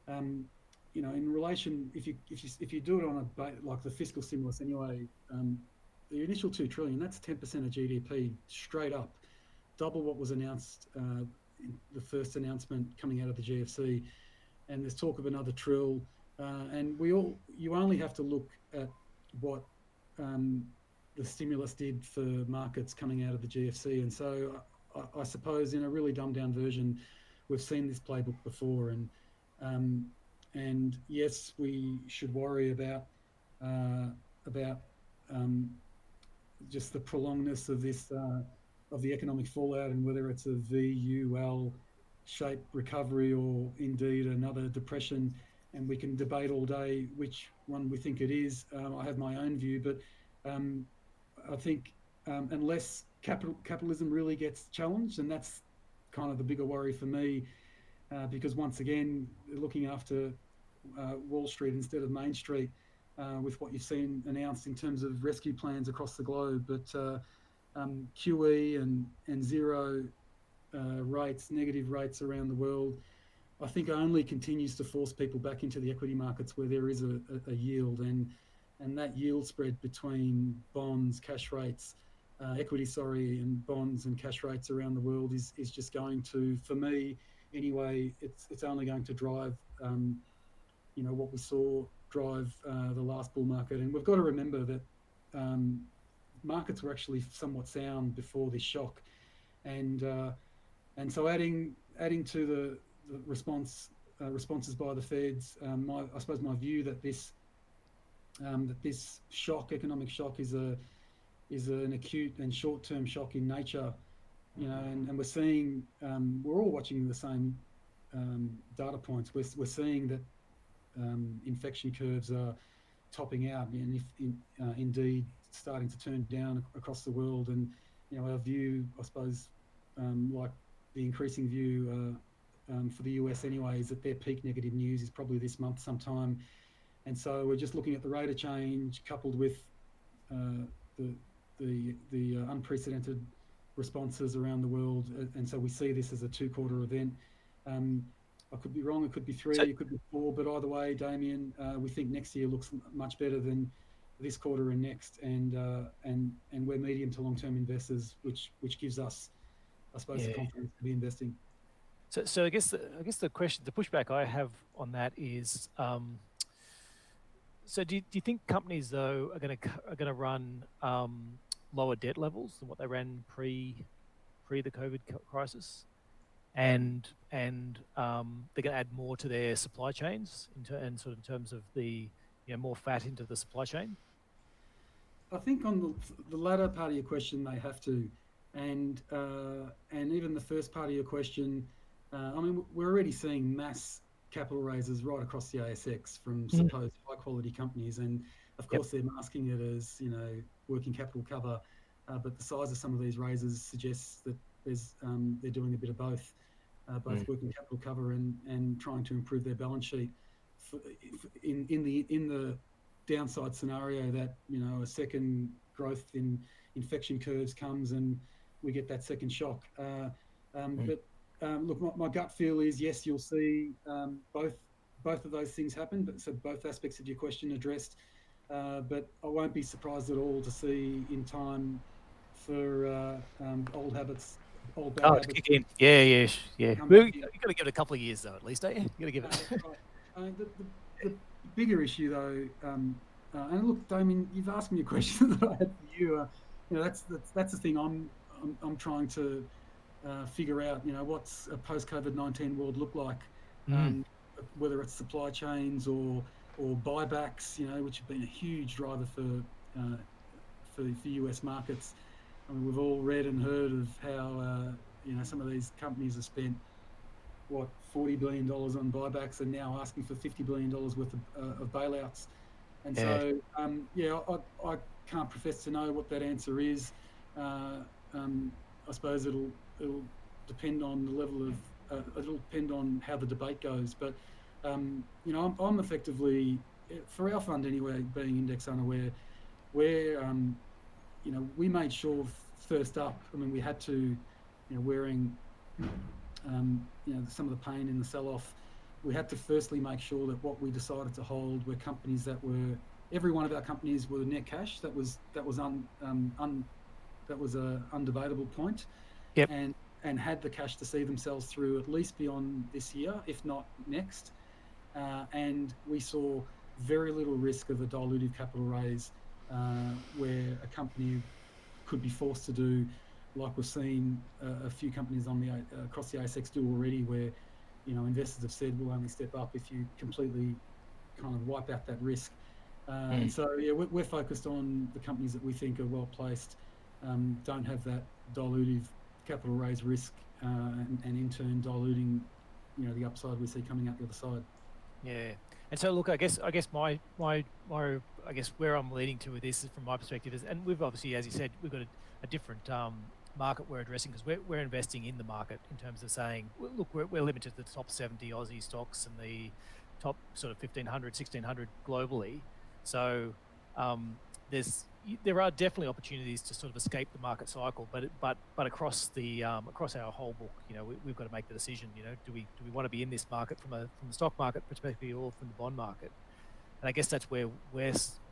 in relation, if you do it on like the fiscal stimulus anyway, the initial $2 trillion, that's 10% of GDP straight up, double what was announced in the first announcement coming out of the GFC. And there's talk of another trill. And you only have to look at what the stimulus did for markets coming out of the GFC. And so I suppose, in a really dumbed down version, we've seen this playbook before. And yes, we should worry about just the prolongedness of this of the economic fallout, and whether it's a VUL shaped recovery or indeed another depression. And we can debate all day which one we think it is. I have my own view, but I think unless capitalism really gets challenged, and that's kind of the bigger worry for me, because once again, looking after Wall Street instead of Main Street, with what you've seen announced in terms of rescue plans across the globe. But QE and zero rates, negative rates around the world, I think only continues to force people back into the equity markets where there is a yield, and that yield spread between bonds, cash rates, and bonds and cash rates around the world is just going to, for me anyway, it's only going to drive what we saw drive the last bull market. And we've got to remember that markets were actually somewhat sound before this shock, and so adding to the responses by the Feds, I suppose my view that this economic shock is an acute and short-term shock in nature, and we're seeing, we're all watching the same data points. We're seeing that infection curves are topping out, and if indeed starting to turn down across the world. And our view, I suppose, like the increasing view for the US anyway, is that their peak negative news is probably this month sometime. And so we're just looking at the rate of change coupled with the unprecedented responses around the world, and so we see this as a 2-quarter event. I could be wrong, it could be 3, it could be 4, but either way, Damien, we think next year looks much better than this quarter and next, and we're medium to long-term investors, which gives us, I suppose, the confidence to be investing. So I guess the question, the pushback I have on that is, so do you think companies though are going to run lower debt levels than what they ran pre pre the COVID crisis, and they're going to add more to their supply chains and sort of in terms of the more fat into the supply chain? I think on the latter part of your question, they have to, and even the first part of your question, I mean, we're already seeing mass capital raises right across the ASX from supposed high quality companies, and of course they're masking it as working capital cover, but the size of some of these raises suggests that they're doing a bit of both, working capital cover and trying to improve their balance sheet in the downside scenario that a second growth in infection curves comes and we get that second shock. But look, my gut feel is yes, you'll see both of those things happen. But so both aspects of your question addressed. But I won't be surprised at all to see in time for old bad habits. Kick in. Yeah. You've got to give it a couple of years though, at least, don't you? You got to give it. Right. The bigger issue though, and look, Damien, you've asked me a question that I had for you. That's the thing I'm trying to figure out. What's a post COVID-19 world look like? Whether it's supply chains or buybacks, which have been a huge driver for US markets. I mean, we've all read and heard of how some of these companies have spent $40 billion on buybacks and now asking for $50 billion worth of bailouts. And so, I can't profess to know what that answer is. I suppose it'll depend on the level of, it'll depend on how the debate goes. But, I'm effectively, for our fund anyway, being index unaware, we made sure first up, I mean, we had to, wearing, some of the pain in the sell-off, we had to firstly make sure that what we decided to hold were companies that were, every one of our companies were net cash. That was a undebatable point. Yep. And had the cash to see themselves through at least beyond this year, if not next. And we saw very little risk of a dilutive capital raise where a company could be forced to do, like we've seen a few companies across the ASX do already, where investors have said we'll only step up if you completely kind of wipe out that risk. And so we're focused on the companies that we think are well placed, don't have that dilutive capital raise risk, and in turn diluting the upside we see coming out the other side. Yeah. And so look, I guess my I guess where I'm leading to with this is from my perspective is, and we've obviously, as you said, we've got a different market we're addressing, because we're investing in the market in terms of saying, look, we're limited to the top 70 Aussie stocks and the top sort of 1,500, 1,600 globally. So there are definitely opportunities to sort of escape the market cycle, but across the across our whole book, we've got to make the decision. Do we want to be in this market from the stock market perspective or from the bond market? And I guess that's where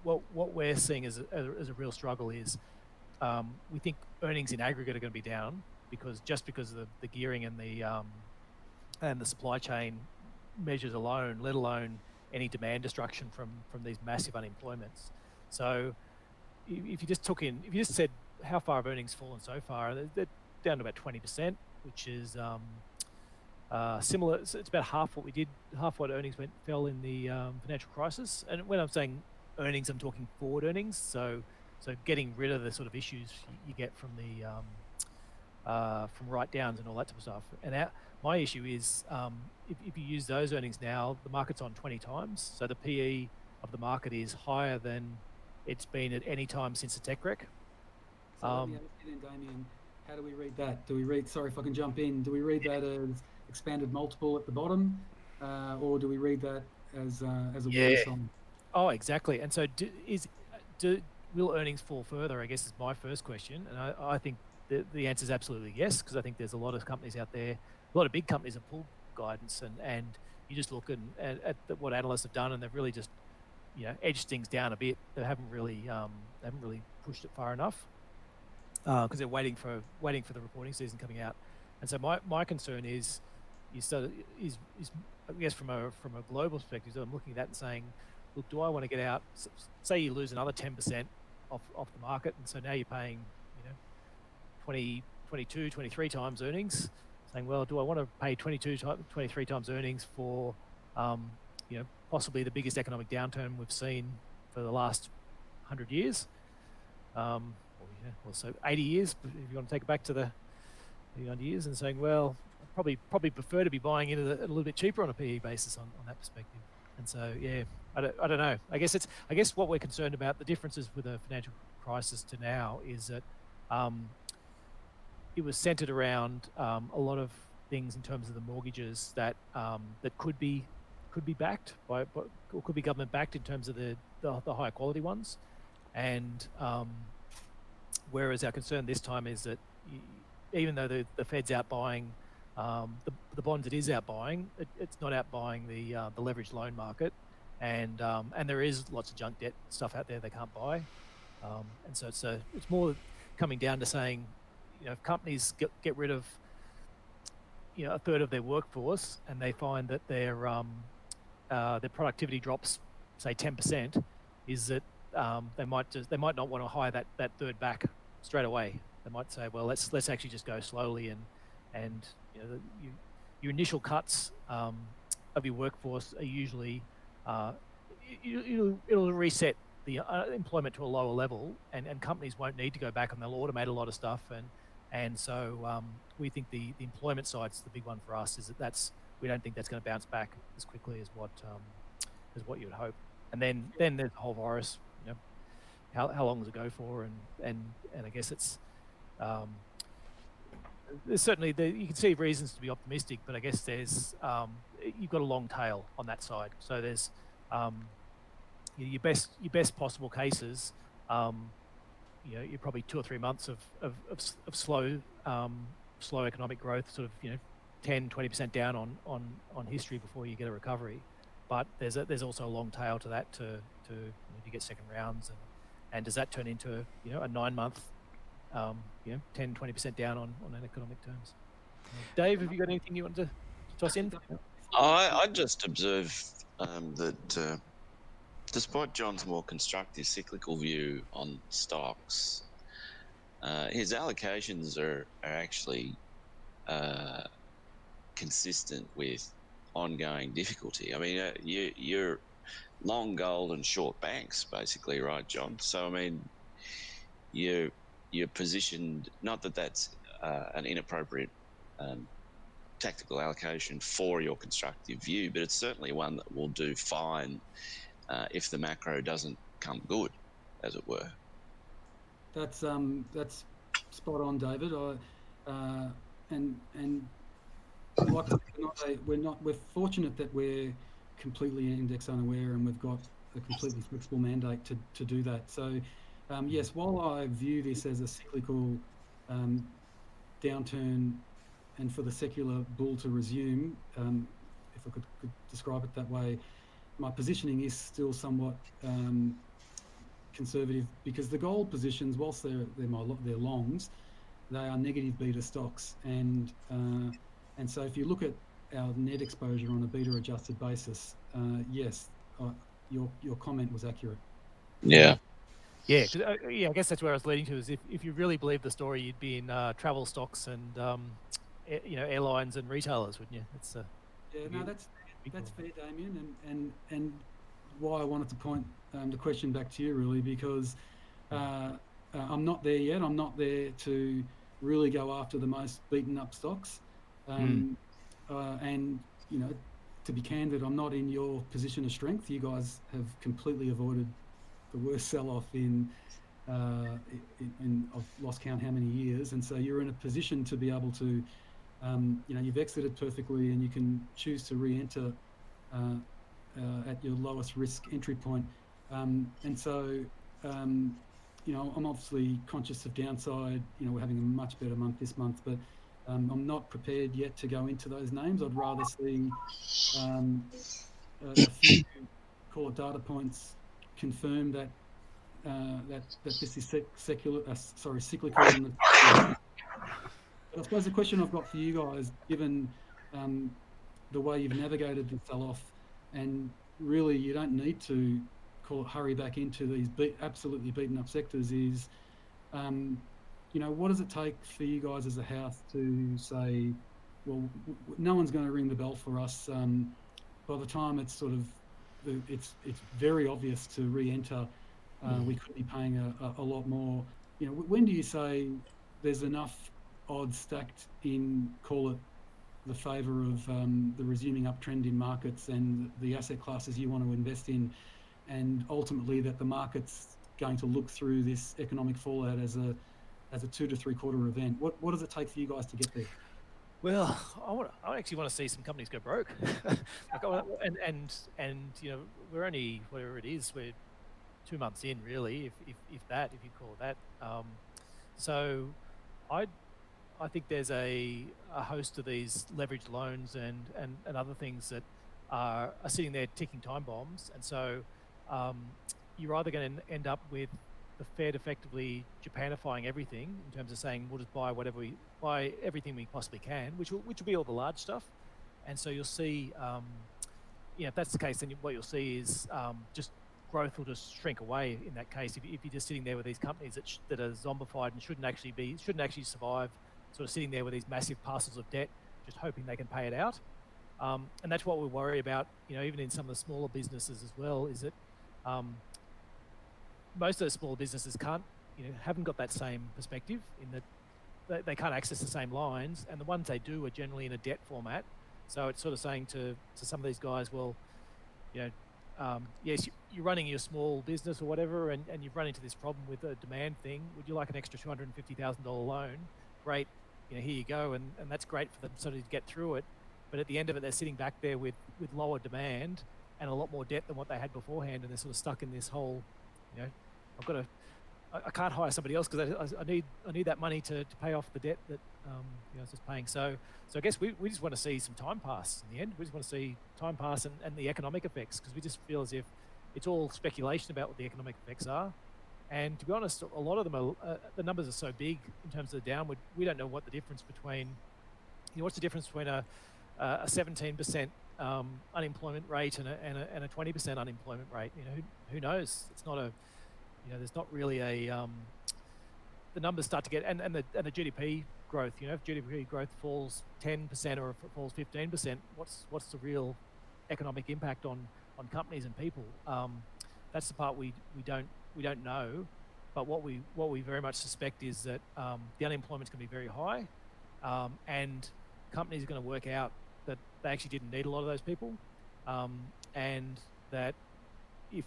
what we're seeing as a real struggle is, we think earnings in aggregate are going to be down because of the gearing and the supply chain measures alone, let alone any demand destruction from these massive unemployments. So if you just said how far have earnings fallen so far, they're down to about 20%, which is similar. It's about half what earnings fell in the financial crisis. And when I'm saying earnings, I'm talking forward earnings. So getting rid of the sort of issues you get from the from write downs and all that type of stuff. And my issue is, if you use those earnings now, the market's on 20 times. So the PE of the market is higher than it's been at any time since the tech wreck. So let me ask you then, Damien, how do we read that? Sorry if I can jump in, do we read that as expanded multiple at the bottom, or do we read that as a warning sign? Oh, exactly. And so will earnings fall further, I guess is my first question. And I think the answer is absolutely yes, because I think there's a lot of companies out there, a lot of big companies have pulled guidance, and you just look at what analysts have done, and they've really just edged things down a bit. They haven't really pushed it far enough, because they're waiting for the reporting season coming out. And so my concern is I guess from a global perspective, so I'm looking at that and saying, look, do I want to get out? Say you lose another 10% off the market, and so now you're paying 20 22, 23 times earnings, saying, well, do I want to pay 23 times earnings for, possibly the biggest economic downturn we've seen for the last 100 years? So 80 years, if you want to take it back to the 100 years, and saying, well, I'd probably prefer to be buying it at a little bit cheaper on a PE basis on that perspective. And so, I don't know. I guess what we're concerned about, the differences with the financial crisis to now, is that it was centered around a lot of things in terms of the mortgages that could be backed by, or could be government backed in terms of the higher quality ones. And whereas our concern this time is that even though the Fed's out buying the bonds it is out buying, it's not out buying the leveraged loan market, and there is lots of junk debt stuff out there they can't buy, and so it's more coming down to saying, if companies get rid of a third of their workforce, and they find that their productivity drops, say 10%, is that they might not want to hire that third back straight away. They might say, well, let's actually just go slowly, and your initial cuts of your workforce are usually it'll reset the employment to a lower level, and companies won't need to go back, and they'll automate a lot of stuff, and so we think the employment side's the big one for us. Is that we don't think that's going to bounce back as quickly as what you would hope. And then there's the whole virus. How long does it go for? And I guess it's there's certainly you can see reasons to be optimistic, but I guess there's you've got a long tail on that side. So there's your best possible cases. You're probably 2 or 3 months of slow economic growth, sort of 10-20% down on history before you get a recovery. But there's also a long tail to that to get second rounds, and does that turn into a 9-month 10-20% down on economic terms? Dave, have you got anything you want to toss in? I just observe that despite John's more constructive cyclical view on stocks, his allocations are actually consistent with ongoing difficulty. I mean, you're long gold and short banks, basically, right, John? So, I mean, you're positioned, not that that's an inappropriate tactical allocation for your constructive view, but it's certainly one that will do fine if the macro doesn't come good, as it were. That's spot on, David. We're fortunate that we're completely index unaware, and we've got a completely flexible mandate to do that. So yes, while I view this as a cyclical downturn, and for the secular bull to resume, if I could describe it that way, my positioning is still somewhat conservative, because the gold positions, whilst they're longs, they are negative beta stocks, and so if you look at our net exposure on a beta adjusted basis, yes, your comment was accurate. Yeah. Yeah, I guess that's where I was leading to, is if you really believe the story, you'd be in travel stocks and airlines and retailers, wouldn't you? That's fair, Damien, and why I wanted to point the question back to you, really, because I'm not there yet. I'm not there to really go after the most beaten up stocks, and to be candid, I'm not in your position of strength. You guys have completely avoided the worst sell-off in I've lost count how many years, and so you're in a position to be able to you've exited perfectly, and you can choose to re-enter at your lowest risk entry point, and so I'm obviously conscious of downside. We're having a much better month this month, but I'm not prepared yet to go into those names. I'd rather see a few, call it, data points confirm that this is cyclical. And but I suppose the question I've got for you guys, given the way you've navigated the sell-off, and really you don't need to hurry back into these absolutely beaten up sectors, is what does it take for you guys as a house to say, well, no one's going to ring the bell for us by the time it's sort of it's very obvious to re-enter. We could be paying a lot more. When do you say there's enough odds stacked in, call it, the favour of the resuming uptrend in markets and the asset classes you want to invest in, and ultimately that the market's going to look through this economic fallout as a 2 to 3 quarter event? What does it take for you guys to get there? Well, I actually want to see some companies go broke, and we're only, whatever it is, we're 2 months in, really, if you call that. So I think there's a host of these leveraged loans and other things that are sitting there ticking time bombs, and so you're either going to end up with the Fed effectively Japanifying everything in terms of saying we'll just buy everything we possibly can, which will be all the large stuff, and so you'll see, if that's the case, then what you'll see is just growth will just shrink away in that case. If you're just sitting there with these companies that are zombified and shouldn't actually survive, sort of sitting there with these massive parcels of debt, just hoping they can pay it out, and that's what we worry about. Even in some of the smaller businesses as well, is that most of those smaller businesses haven't got that same perspective in that they can't access the same lines, and the ones they do are generally in a debt format. So it's sort of saying to some of these guys, well, yes, you're running your small business or whatever, and you've run into this problem with a demand thing. Would you like an extra $250,000 loan? Great, here you go, and that's great for them sort of to get through it. But at the end of it, they're sitting back there with lower demand and a lot more debt than what they had beforehand, and they're sort of stuck in this whole, I can't hire somebody else because I need that money to pay off the debt that I was just paying. So I guess we just want to see some time pass in the end. We just want to see time pass and the economic effects, because we just feel as if it's all speculation about what the economic effects are. And to be honest, a lot of them are, the numbers are so big in terms of the downward, we don't know what the difference between, what's the difference between a 17% unemployment rate and a 20% unemployment rate. Who knows? It's not there's not really a, the numbers start to get, and the GDP growth, if GDP growth falls 10% or if it falls 15%, what's the real economic impact on companies and people? That's the part we don't know. But what we very much suspect is that the unemployment's going to be very high, and companies are going to work out that they actually didn't need a lot of those people, and that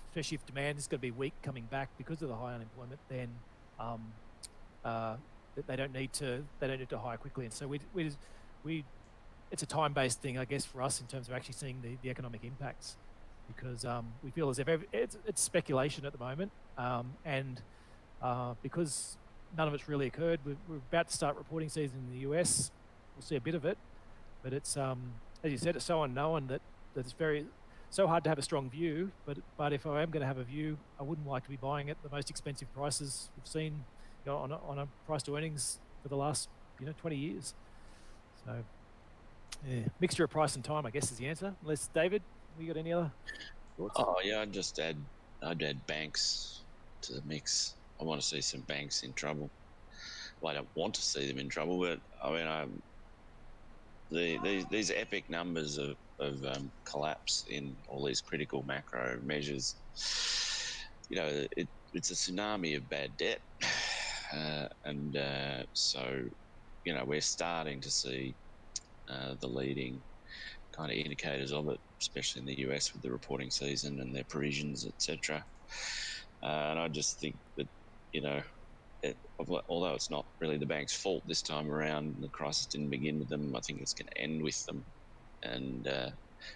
especially if demand is going to be weak coming back because of the high unemployment, then they don't need to hire quickly. And so we it's a time-based thing, I guess, for us in terms of actually seeing the economic impacts, because we feel as if it's speculation at the moment, and because none of it's really occurred. We're about to start reporting season in the US. We'll see a bit of it, but it's as you said, it's so unknown that it's so hard to have a strong view. But if I am going to have a view, I wouldn't like to be buying at the most expensive prices we've seen on a price to earnings for the last 20 years. So yeah, mixture of price and time, I guess, is the answer. Unless David, you got any other thoughts? Oh yeah, I'd add banks to the mix. I want to see some banks in trouble. Well, I don't want to see them in trouble, but I mean, these epic numbers of collapse in all these critical macro measures, it's a tsunami of bad debt, and so we're starting to see the leading kind of indicators of it, especially in the US with the reporting season and their provisions, etc. And I just think that although it's not really the bank's fault this time around, the crisis didn't begin with them, I think it's going to end with them. And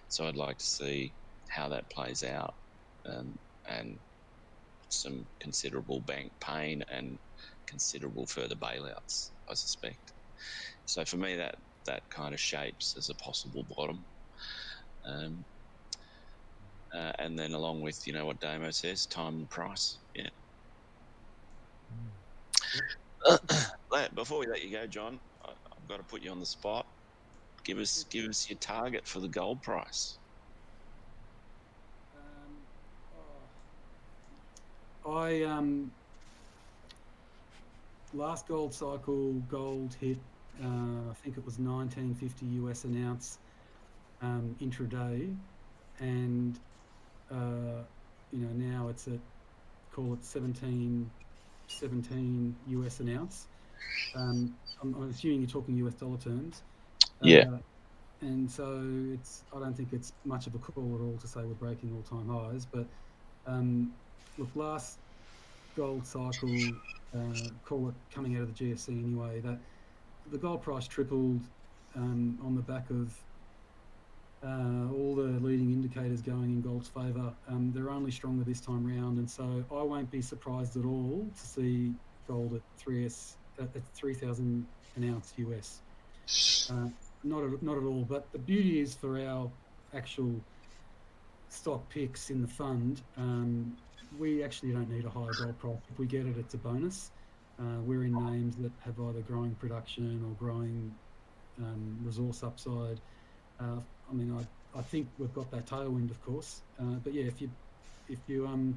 so I'd like to see how that plays out, and some considerable bank pain and considerable further bailouts, I suspect. So for me, that kind of shapes as a possible bottom. And then along with, what Damo says, time and price. Yeah. Before we let you go, John, I've got to put you on the spot. Give us your target for the gold price. last gold cycle, gold hit, I think it was 1950 US an ounce intraday, and now it's at, call it 17 US an ounce. I'm assuming you're talking US dollar terms. Yeah. And so I don't think it's much of a call at all to say we're breaking all-time highs. But look, last gold cycle, call it coming out of the GFC anyway, that the gold price tripled on the back of all the leading indicators going in gold's favour. They're only stronger this time round, and so I won't be surprised at all to see gold at 3,000 an ounce US. Not at all. But the beauty is for our actual stock picks in the fund, we actually don't need a higher gold price. If we get it, it's a bonus. We're in names that have either growing production or growing resource upside. I think we've got that tailwind, of course. But yeah, if you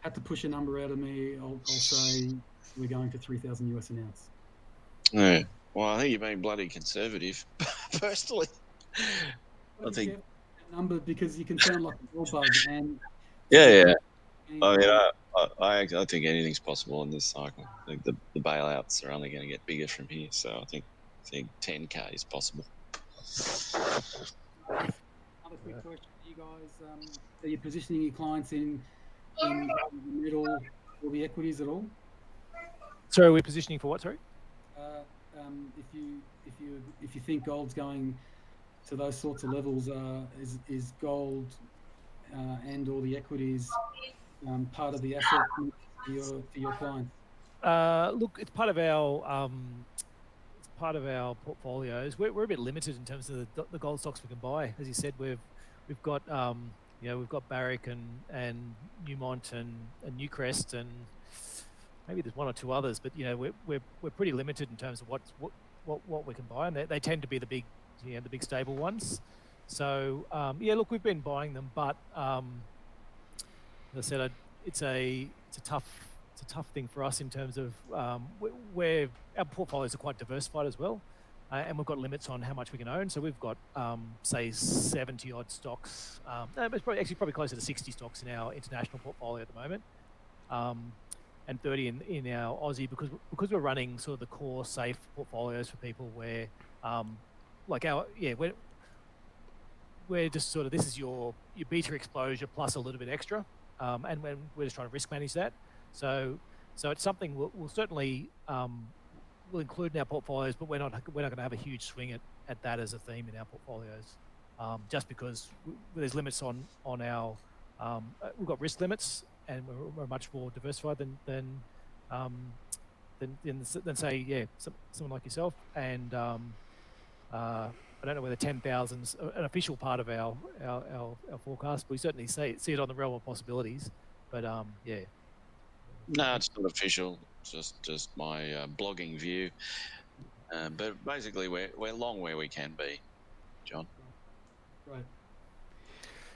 had to push a number out of me, I'll say we're going to 3,000 US an ounce. Yeah. Well, I think you're being bloody conservative, personally. I think. Number, because you can sound like a real bug. And Yeah. I mean, I think anything's possible in this cycle. I think the bailouts are only going to get bigger from here. So I think 10K is possible. Another quick question for you guys: are you positioning your clients in the middle or the equities at all? Sorry, we're positioning for what? Sorry. If you think gold's going to those sorts of levels, is gold and all the equities part of the asset for your clients? Look, it's part of our portfolios. We're a bit limited in terms of the gold stocks we can buy. As you said, we've got we've got Barrick and Newmont and Newcrest, and maybe there's one or two others, but we're pretty limited in terms of what we can buy, and they tend to be the big stable ones. So look, we've been buying them, but as I said, it's a tough thing for us in terms of where our portfolios are quite diversified as well, and we've got limits on how much we can own. So we've got say 70 odd stocks. It's probably closer to 60 stocks in our international portfolio at the moment, and 30 in our Aussie, because we're running sort of the core safe portfolios for people where we're just sort of, this is your beta exposure plus a little bit extra, and when we're just trying to risk manage that. So it's something we'll certainly we'll include in our portfolios, but we're not going to have a huge swing at that as a theme in our portfolios, just because there's limits on our we've got risk limits, and we're much more diversified than say someone like yourself. And I don't know whether 10,000's an official part of our forecast, but we certainly see it on the realm of possibilities. But yeah. No, it's not official. It's just my blogging view. But basically, we're long where we can be, John. Right.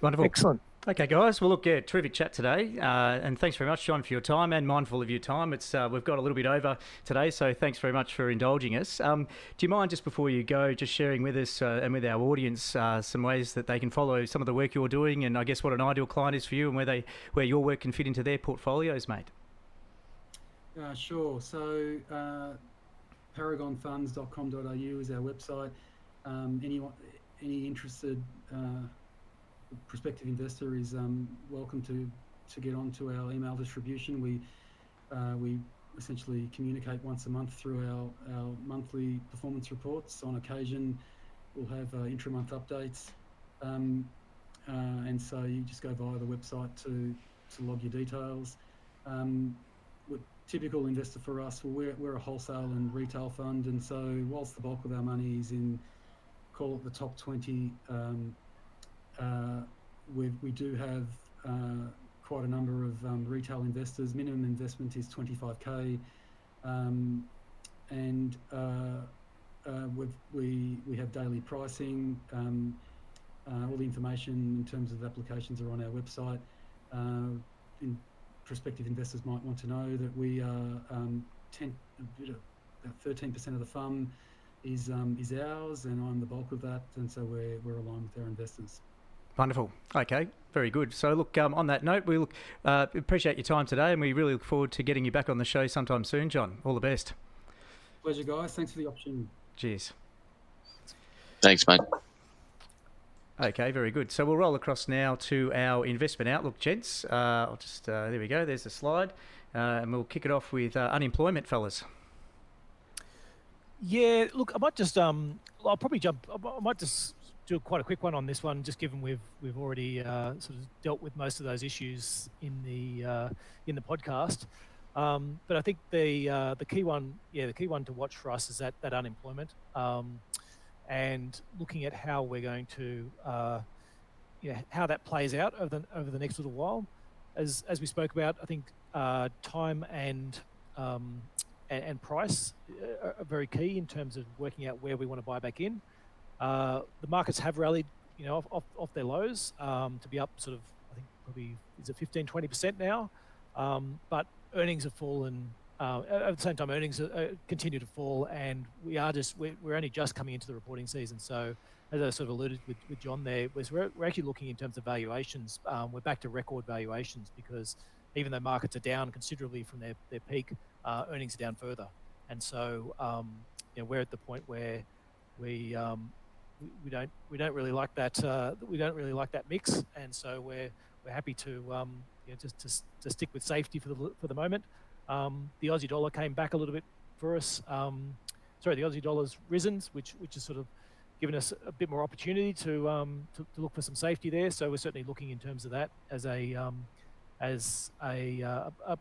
Wonderful. Excellent. Okay, guys. Well, look, terrific chat today, and thanks very much, John, for your time, and mindful of your time. It's we've got a little bit over today, so thanks very much for indulging us. Do you mind, just before you go, just sharing with us and with our audience some ways that they can follow some of the work you're doing, and I guess what an ideal client is for you, and where your work can fit into their portfolios, mate? Sure. So paragonfunds.com.au is our website. Any interested prospective investor is welcome to get onto our email distribution. We essentially communicate once a month through our monthly performance reports. On occasion, we'll have intra-month updates, and so you just go via the website to log your details. Typical investor for us, we're a wholesale and retail fund, and so whilst the bulk of our money is in, call it the top 20, we do have quite a number of retail investors. Minimum investment is 25k, and we have daily pricing. All the information in terms of applications are on our website. Prospective investors might want to know that we are about 13% of the fund is ours, and I'm the bulk of that, and so we're aligned with our investors. Wonderful. Okay, very good. So look, on that note, we appreciate your time today, and we really look forward to getting you back on the show sometime soon, John. All the best. Pleasure, guys. Thanks for the opportunity. Cheers. Thanks, mate. Okay, very good. So we'll roll across now to our investment outlook, gents. I'll just there we go. There's the slide, and we'll kick it off with unemployment, fellas. Yeah, look, I might just I'll probably jump. I might just do quite a quick one on this one, just given we've already sort of dealt with most of those issues in the podcast. But I think the key one to watch for us is that unemployment, and looking at how we're going to how that plays out over the next little while. As we spoke about, I think time and price are very key in terms of working out where we want to buy back in. The markets have rallied, off their lows to be up sort of, I think probably is it 15-20% now, but earnings have fallen. At the same time, earnings continue to fall, and we're only just coming into the reporting season. So, as I sort of alluded with John there, we're actually looking in terms of valuations. We're back to record valuations because even though markets are down considerably from their peak, earnings are down further, and so we're at the point where we don't really like that mix, and so we're happy to just to stick with safety for the moment. The Aussie dollar came back a little bit for us. The Aussie dollar's risen, which has sort of given us a bit more opportunity to look for some safety there. So we're certainly looking in terms of that as a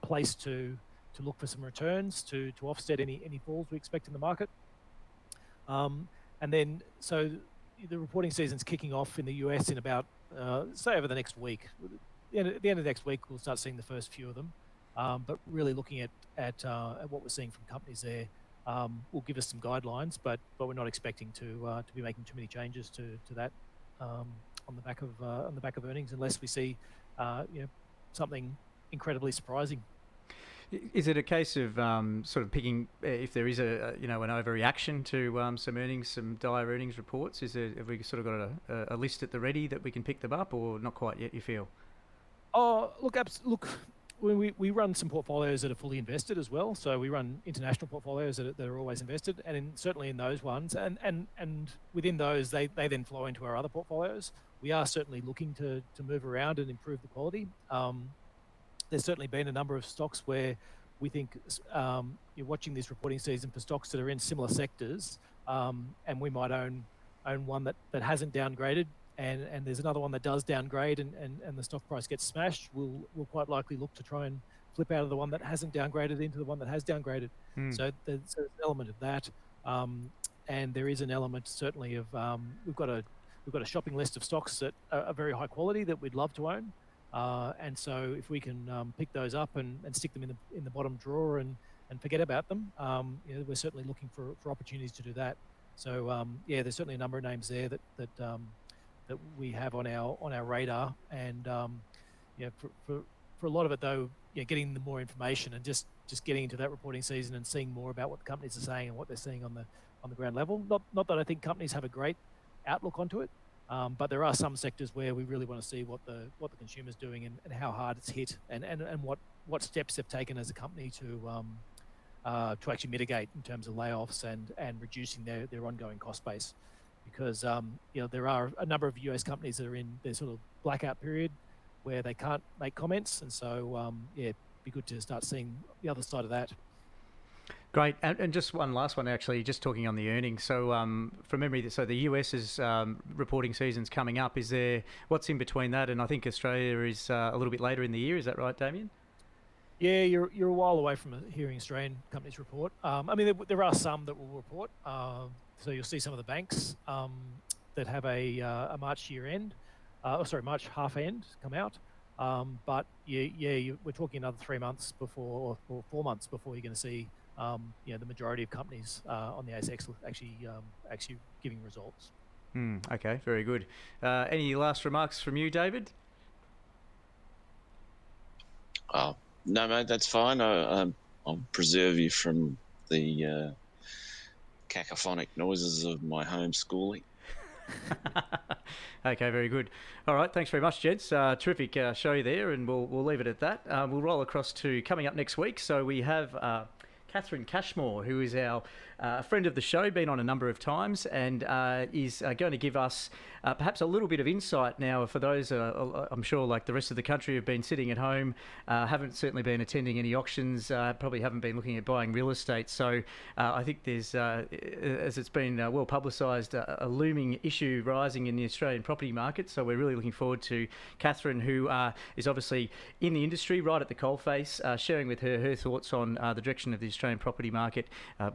place to look for some returns to offset any falls we expect in the market. And then so the reporting season's kicking off in the US in about say over the next week. At the end of next week, we'll start seeing the first few of them. But really looking at what we're seeing from companies there will give us some guidelines, but we're not expecting to be making too many changes to that on the back of earnings, unless we see something incredibly surprising. Is it a case of sort of picking if there is an overreaction to some earnings, some dire earnings reports? Have we sort of got a list at the ready that we can pick them up, or not quite yet? You feel? Oh, look. We run some portfolios that are fully invested as well. So we run international portfolios that are always invested, and certainly in those ones, and within those, they then flow into our other portfolios. We are certainly looking to move around and improve the quality. There's certainly been a number of stocks where we think you're watching this reporting season for stocks that are in similar sectors, and we might own one that hasn't downgraded. And there's another one that does downgrade and the stock price gets smashed. We'll quite likely look to try and flip out of the one that hasn't downgraded into the one that has downgraded. So there's an element of that, and there is an element certainly of we've got a shopping list of stocks that are very high quality that we'd love to own, and so if we can pick those up and stick them in the bottom drawer and forget about them, we're certainly looking for opportunities to do that. So there's certainly a number of names there that we have on our radar, and for a lot of it though, getting the more information and just getting into that reporting season and seeing more about what the companies are saying and what they're seeing on the ground level. Not that I think companies have a great outlook onto it, but there are some sectors where we really want to see what the consumer's doing and how hard it's hit, and what steps they've taken as a company to actually mitigate in terms of layoffs and reducing their ongoing cost base. Because there are a number of US companies that are in their sort of blackout period where they can't make comments, and so it'd be good to start seeing the other side of that. Great, and just one last one actually, just talking on the earnings. So from memory, so the US's reporting season's coming up. Is there what's in between that, and I think Australia is a little bit later in the year. Is that right, Damien? Yeah, you're a while away from hearing Australian companies report. I mean, there are some that will report. So you'll see some of the banks that have a March year end, March half end come out. But we're talking another 3 months before, or 4 months before you're going to see the majority of companies on the ASX actually giving results. Okay, very good. Any last remarks from you, David? Oh, no, mate, that's fine. I'll preserve you from the cacophonic noises of my homeschooling. Okay, very good. All right, thanks very much, gents. Terrific show there, and we'll leave it at that. We'll roll across to coming up next week. So we have Catherine Cashmore, who is our friend of the show, been on a number of times, and is going to give us perhaps a little bit of insight now for those, I'm sure, like the rest of the country, have been sitting at home, haven't certainly been attending any auctions, probably haven't been looking at buying real estate. So I think there's, as it's been well publicised, a looming issue rising in the Australian property market. So we're really looking forward to Catherine, who is obviously in the industry, right at the coalface, sharing with her thoughts on the direction of the Australian property market,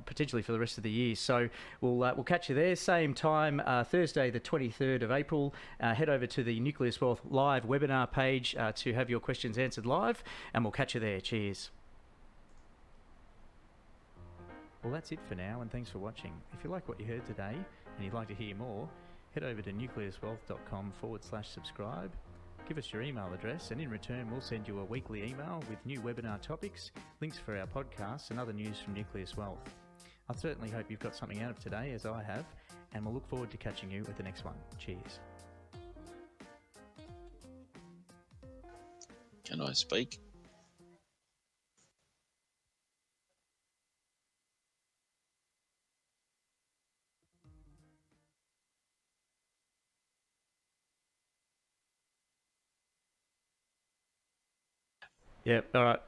potentially for the rest of the year. So we'll catch you there, same time, Thursday the 23rd of April. Head over to the Nucleus Wealth live webinar page to have your questions answered live, and we'll catch you there. Cheers. Well, that's it for now, and thanks for watching. If you like what you heard today and you'd like to hear more, head over to nucleuswealth.com/subscribe. Give us your email address, and in return we'll send you a weekly email with new webinar topics, links for our podcasts, and other news from Nucleus Wealth. I certainly hope you've got something out of today, as I have, and we'll look forward to catching you at the next one. Cheers. Can I speak? Yeah, all right.